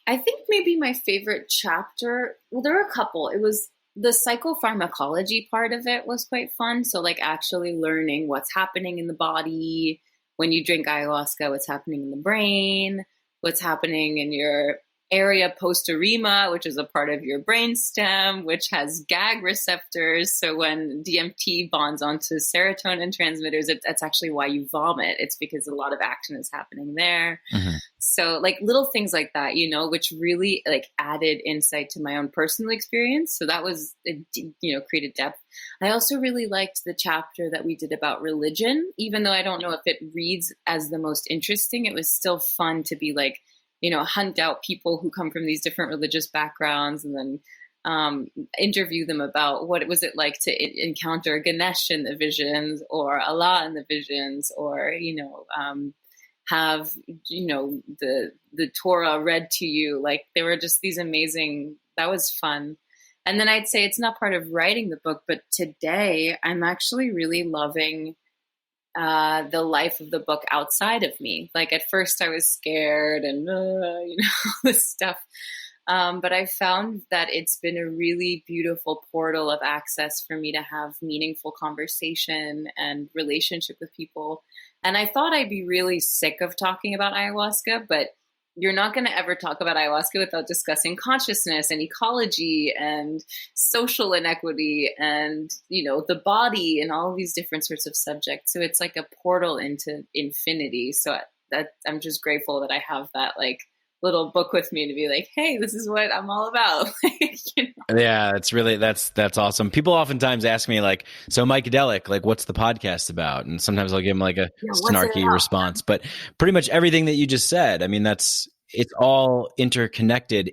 I think maybe my favorite chapter, well, there were a couple. It was the psychopharmacology part of it was quite fun. So like actually learning what's happening in the body when you drink ayahuasca, what's happening in the brain, what's happening in your area posterior, which is a part of your brainstem, which has gag receptors. So when DMT bonds onto serotonin transmitters, that's actually why you vomit. It's because a lot of action is happening there. Mm-hmm. So like little things like that, which really like added insight to my own personal experience. So that was, created depth. I also really liked the chapter that we did about religion, even though I don't know if it reads as the most interesting. It was still fun to be like, hunt out people who come from these different religious backgrounds and then interview them about what was it like to encounter Ganesh in the visions or Allah in the visions or, have, the Torah read to you. Like there were just these amazing, that was fun. And then I'd say it's not part of writing the book, but today I'm actually really loving the life of the book outside of me. Like at first I was scared and, all this stuff. But I found that it's been a really beautiful portal of access for me to have meaningful conversation and relationship with people. And I thought I'd be really sick of talking about ayahuasca, but you're not going to ever talk about ayahuasca without discussing consciousness and ecology and social inequity and, the body and all of these different sorts of subjects. So it's like a portal into infinity. So I'm just grateful that I have that like little book with me to be like, hey, this is what I'm all about. Yeah, that's awesome. People oftentimes ask me like, so Mycadelic, like what's the podcast about? And sometimes I'll give them like a snarky response, but pretty much everything that you just said, I mean, it's all interconnected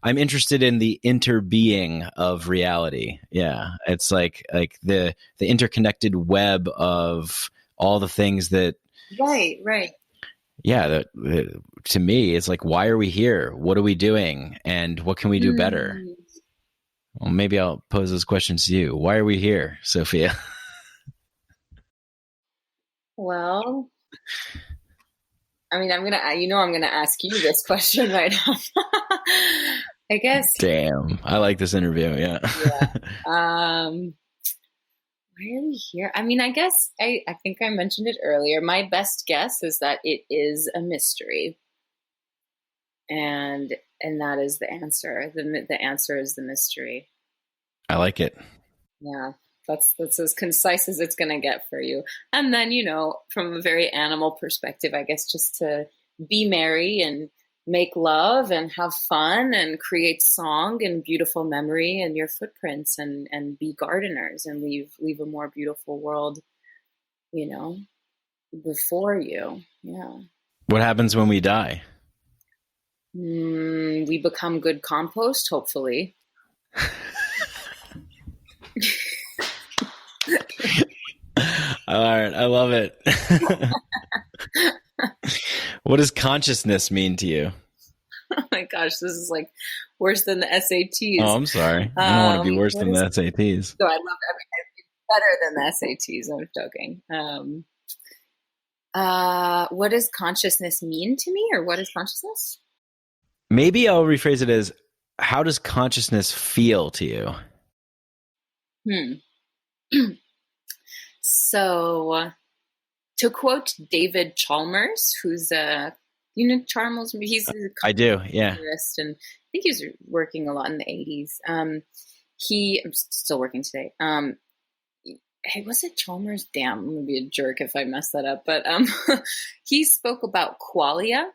I'm interested in the interbeing of reality. Yeah. It's like the interconnected web of all the things that. Right. Yeah, to me, it's like, why are we here? What are we doing? And what can we do better? Well, maybe I'll pose those questions to you. Why are we here, Sophia? Well, I mean, I'm gonna ask you this question right now. I guess. Damn, I like this interview. Yeah. Why are we here? I mean, I guess I think I mentioned it earlier. My best guess is that it is a mystery. And that is the answer. The answer is the mystery. I like it. Yeah, that's as concise as it's going to get for you. And then, from a very animal perspective, I guess just to be merry and make love and have fun and create song and beautiful memory and your footprints and be gardeners and leave a more beautiful world, before you. Yeah. What happens when we die? We become good compost, hopefully. All right. I love it. What does consciousness mean to you? Oh my gosh, this is like worse than the SATs. Oh, I'm sorry. I don't want to be worse than the SATs. So I love everything better than the SATs. I'm joking. What does consciousness mean to me, or what is consciousness? Maybe I'll rephrase it as, how does consciousness feel to you? So, to quote David Chalmers, who's Chalmers, he's I do, yeah. And I think he was working a lot in the 80s. I'm still working today. Hey, was it Chalmers? Damn, I'm gonna be a jerk if I mess that up. But he spoke about qualia,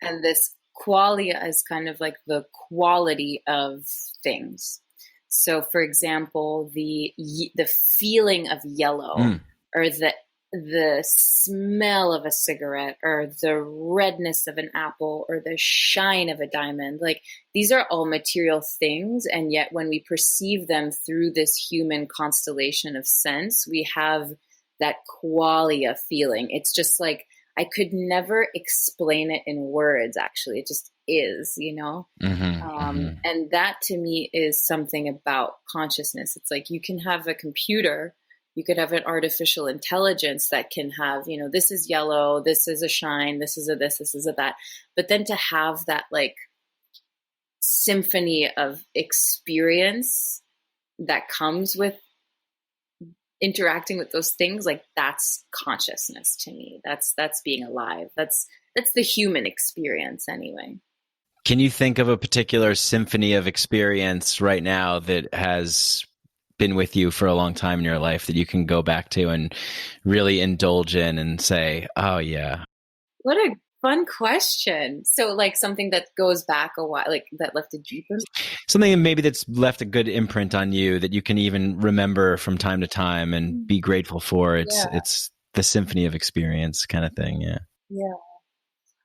and this qualia is kind of like the quality of things. So, for example, the feeling of yellow, or the smell of a cigarette, or the redness of an apple, or the shine of a diamond. Like, these are all material things, and yet when we perceive them through this human constellation of sense, we have that qualia feeling. It's just like, I could never explain it in words, actually. It just is, And that to me is something about consciousness. It's like, you can have a computer, you could have an artificial intelligence that can have, this is yellow, this is a shine, this is a this is a that. But then to have that like symphony of experience that comes with interacting with those things, like, that's consciousness to me. That's being alive. That's the human experience anyway. Can you think of a particular symphony of experience right now that has been with you for a long time in your life that you can go back to and really indulge in and say, oh yeah? What a fun question. So like something that goes back a while, like that left a deep imprint? Something maybe that's left a good imprint on you that you can even remember from time to time and be grateful for. It's the symphony of experience kind of thing. Yeah. Yeah.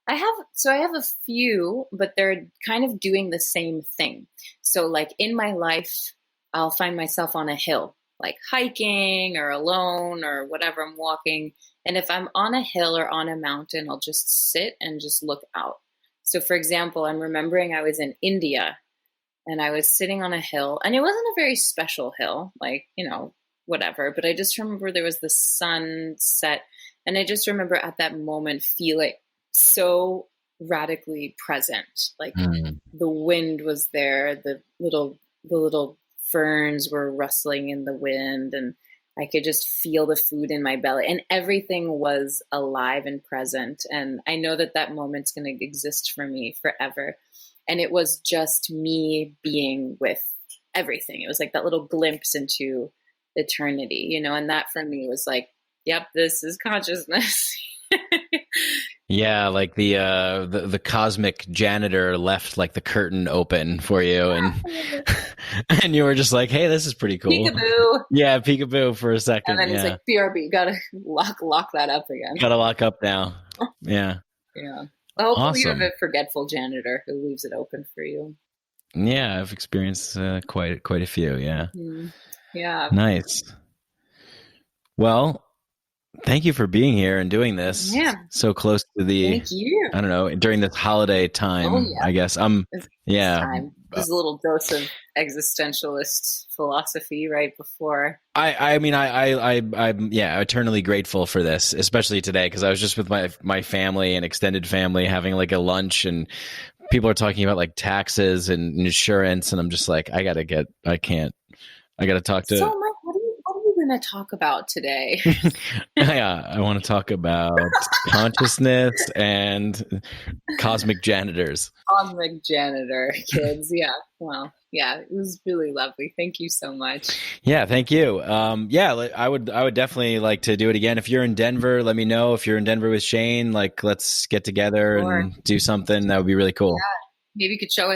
I have a few, but they're kind of doing the same thing. So like in my life, I'll find myself on a hill, like hiking or alone or whatever, I'm walking. And if I'm on a hill or on a mountain, I'll just sit and just look out. So for example, I'm remembering I was in India and I was sitting on a hill, and it wasn't a very special hill, like, whatever. But I just remember there was the sunset, and I just remember at that moment feeling so radically present. Like the wind was there, the little ferns were rustling in the wind, and I could just feel the food in my belly, and everything was alive and present. And I know that moment's going to exist for me forever. And it was just me being with everything. It was like that little glimpse into eternity, and that for me was like, yep, this is consciousness. Yeah, like the cosmic janitor left like the curtain open for you, and and you were just like, hey, this is pretty cool. Peekaboo. Yeah, peekaboo for a second. And then he's like, BRB, gotta lock that up again. Gotta lock up now. Yeah. Yeah. Hopefully awesome. You have a forgetful janitor who leaves it open for you. Yeah, I've experienced quite a few. Yeah. Yeah. Nice. Well, thank you for being here and doing this. Yeah. So close to the, thank you. I don't know, during this holiday time, I guess. There's a little dose of existentialist philosophy right before. I'm eternally grateful for this, especially today, because I was just with my family and extended family having like a lunch, and people are talking about like taxes and insurance, and I'm just like, I gotta talk to. So, Mike, what are you going to talk about today? Yeah, I want to talk about consciousness and cosmic janitors. Cosmic janitor kids, yeah. Well, yeah, it was really lovely. Thank you so much. Yeah, thank you. I would definitely like to do it again. If you're in Denver, let me know. If you're in Denver with Shane, like let's get together and do something. That would be really cool. Yeah. Maybe you could show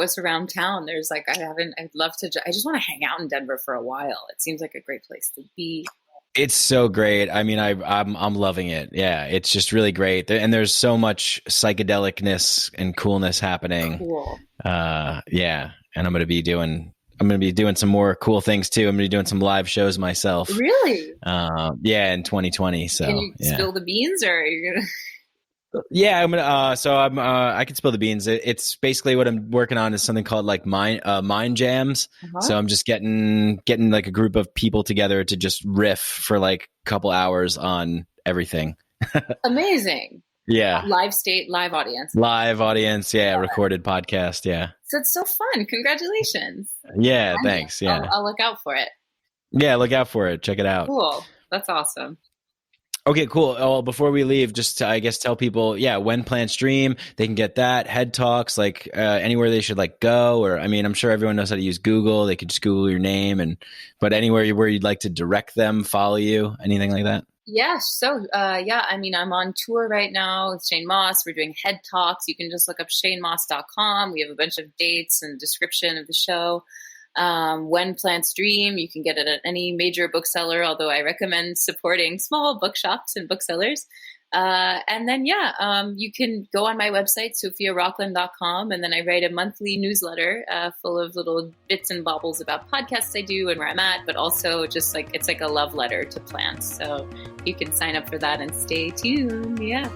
us around town. There's like, I'd love to, I just want to hang out in Denver for a while. It seems like a great place to be. It's so great. I mean, I'm loving it. Yeah, it's just really great. And there's so much psychedelicness and coolness happening. Cool. Yeah. And I'm going to be doing some more cool things too. I'm going to be doing some live shows myself. Really? Yeah, in 2020. So can you spill the beans, or are you going to? Yeah, I'm gonna. I can spill the beans. It's basically what I'm working on is something called like mind jams. So I'm just getting like a group of people together to just riff for like a couple hours on everything. Amazing. Yeah. Live audience. Yeah. Recorded podcast. Yeah. So it's so fun. Congratulations. Yeah. Thanks. Yeah. I'll look out for it. Yeah. Look out for it. Check it out. Cool. That's awesome. Okay, cool. Oh, before we leave, just to, I guess, tell people, when plants dream, they can get that. Head Talks, like anywhere they should like go, or I mean, I'm sure everyone knows how to use Google. They could just Google your name, but anywhere where you'd like to direct them, follow you, anything like that. Yeah. So, I mean, I'm on tour right now with Shane Moss. We're doing Head Talks. You can just look up shanemoss.com. We have a bunch of dates and description of the show. When Plants Dream, you can get it at any major bookseller, although I recommend supporting small bookshops and booksellers. And then, you can go on my website, sophiarokhlin.com, and then I write a monthly newsletter full of little bits and baubles about podcasts I do and where I'm at, but also just like it's like a love letter to plants. So you can sign up for that and stay tuned. Yeah.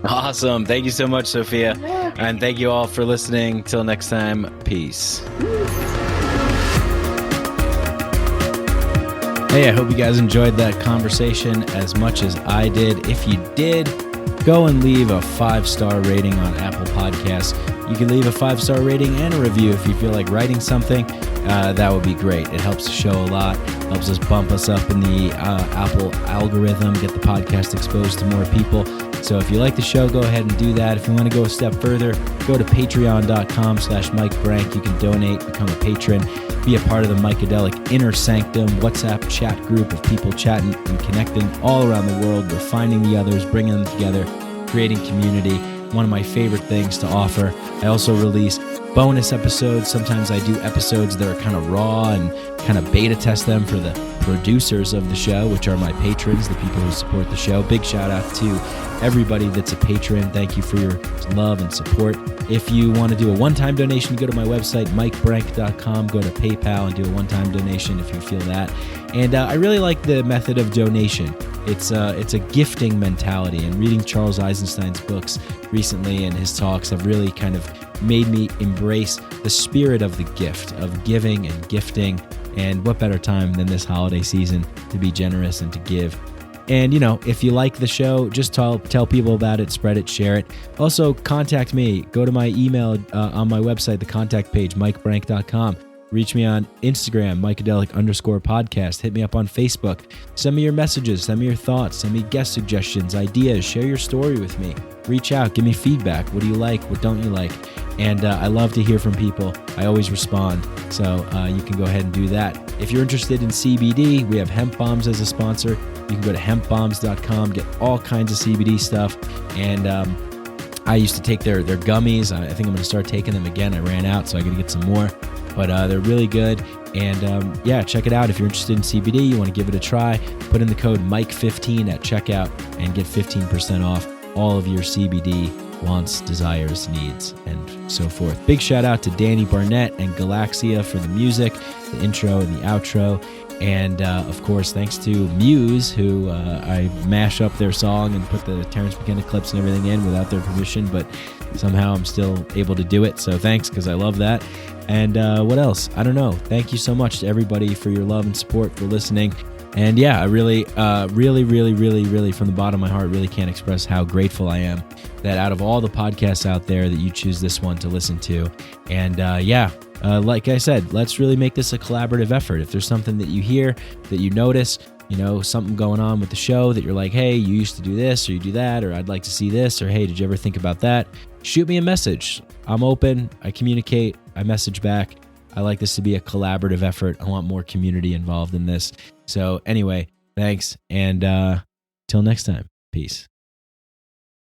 Awesome. Thank you so much, Sophia. Yeah. And thank you all for listening. Till next time, peace. Hey, I hope you guys enjoyed that conversation as much as I did. If you did, go and leave a 5-star rating on Apple Podcasts. You can leave a 5-star rating and a review if you feel like writing something. That would be great. It helps the show a lot. Helps us bump us up in the Apple algorithm, get the podcast exposed to more people. So if you like the show, go ahead and do that. If you want to go a step further, go to patreon.com/Mike Brank. You can donate, become a patron, be a part of the Micadelic Inner Sanctum WhatsApp chat group of people chatting and connecting all around the world. We're finding the others, bringing them together, creating community. One of my favorite things to offer. I also release bonus episodes. Sometimes I do episodes that are kind of raw and kind of beta test them for the producers of the show, which are my patrons, the people who support the show. Big shout out to everybody that's a patron. Thank you for your love and support. If you want to do a one-time donation, go to my website, mikebrank.com. Go to PayPal and do a one-time donation if you feel that. And I really like the method of donation. It's a gifting mentality, and reading Charles Eisenstein's books recently and his talks have really kind of made me embrace the spirit of the gift, of giving and gifting. And what better time than this holiday season to be generous and to give. And, if you like the show, just tell people about it, spread it, share it. Also, contact me. Go to my email on my website, the contact page, mikebrank.com. Reach me on Instagram, Mikadelic_podcast. Hit me up on Facebook. Send me your messages. Send me your thoughts. Send me guest suggestions, ideas. Share your story with me. Reach out. Give me feedback. What do you like? What don't you like? And I love to hear from people. I always respond. So you can go ahead and do that. If you're interested in CBD, we have Hemp Bombs as a sponsor. You can go to hempbombs.com, get all kinds of CBD stuff. And I used to take their gummies. I think I'm going to start taking them again. I ran out, so I got to get some more. But they're really good. And check it out. If you're interested in CBD, you want to give it a try, put in the code Mike15 at checkout and get 15% off all of your CBD wants, desires, needs, and so forth. Big shout out to Danny Barnett and Galaxia for the music, the intro and the outro. And of course, thanks to Muse, who I mash up their song and put the Terrence McKenna clips and everything in without their permission, but somehow I'm still able to do it. So thanks, because I love that. And what else? I don't know. Thank you so much to everybody for your love and support, for listening. And yeah, I really, really, from the bottom of my heart, really can't express how grateful I am that out of all the podcasts out there that you choose this one to listen to. And like I said, let's really make this a collaborative effort. If there's something that you hear, that you notice, something going on with the show that you're like, hey, you used to do this or you do that, or I'd like to see this, or hey, did you ever think about that? Shoot me a message. I'm open. I communicate. I message back. I like this to be a collaborative effort. I want more community involved in this. So anyway, thanks. And till next time, peace.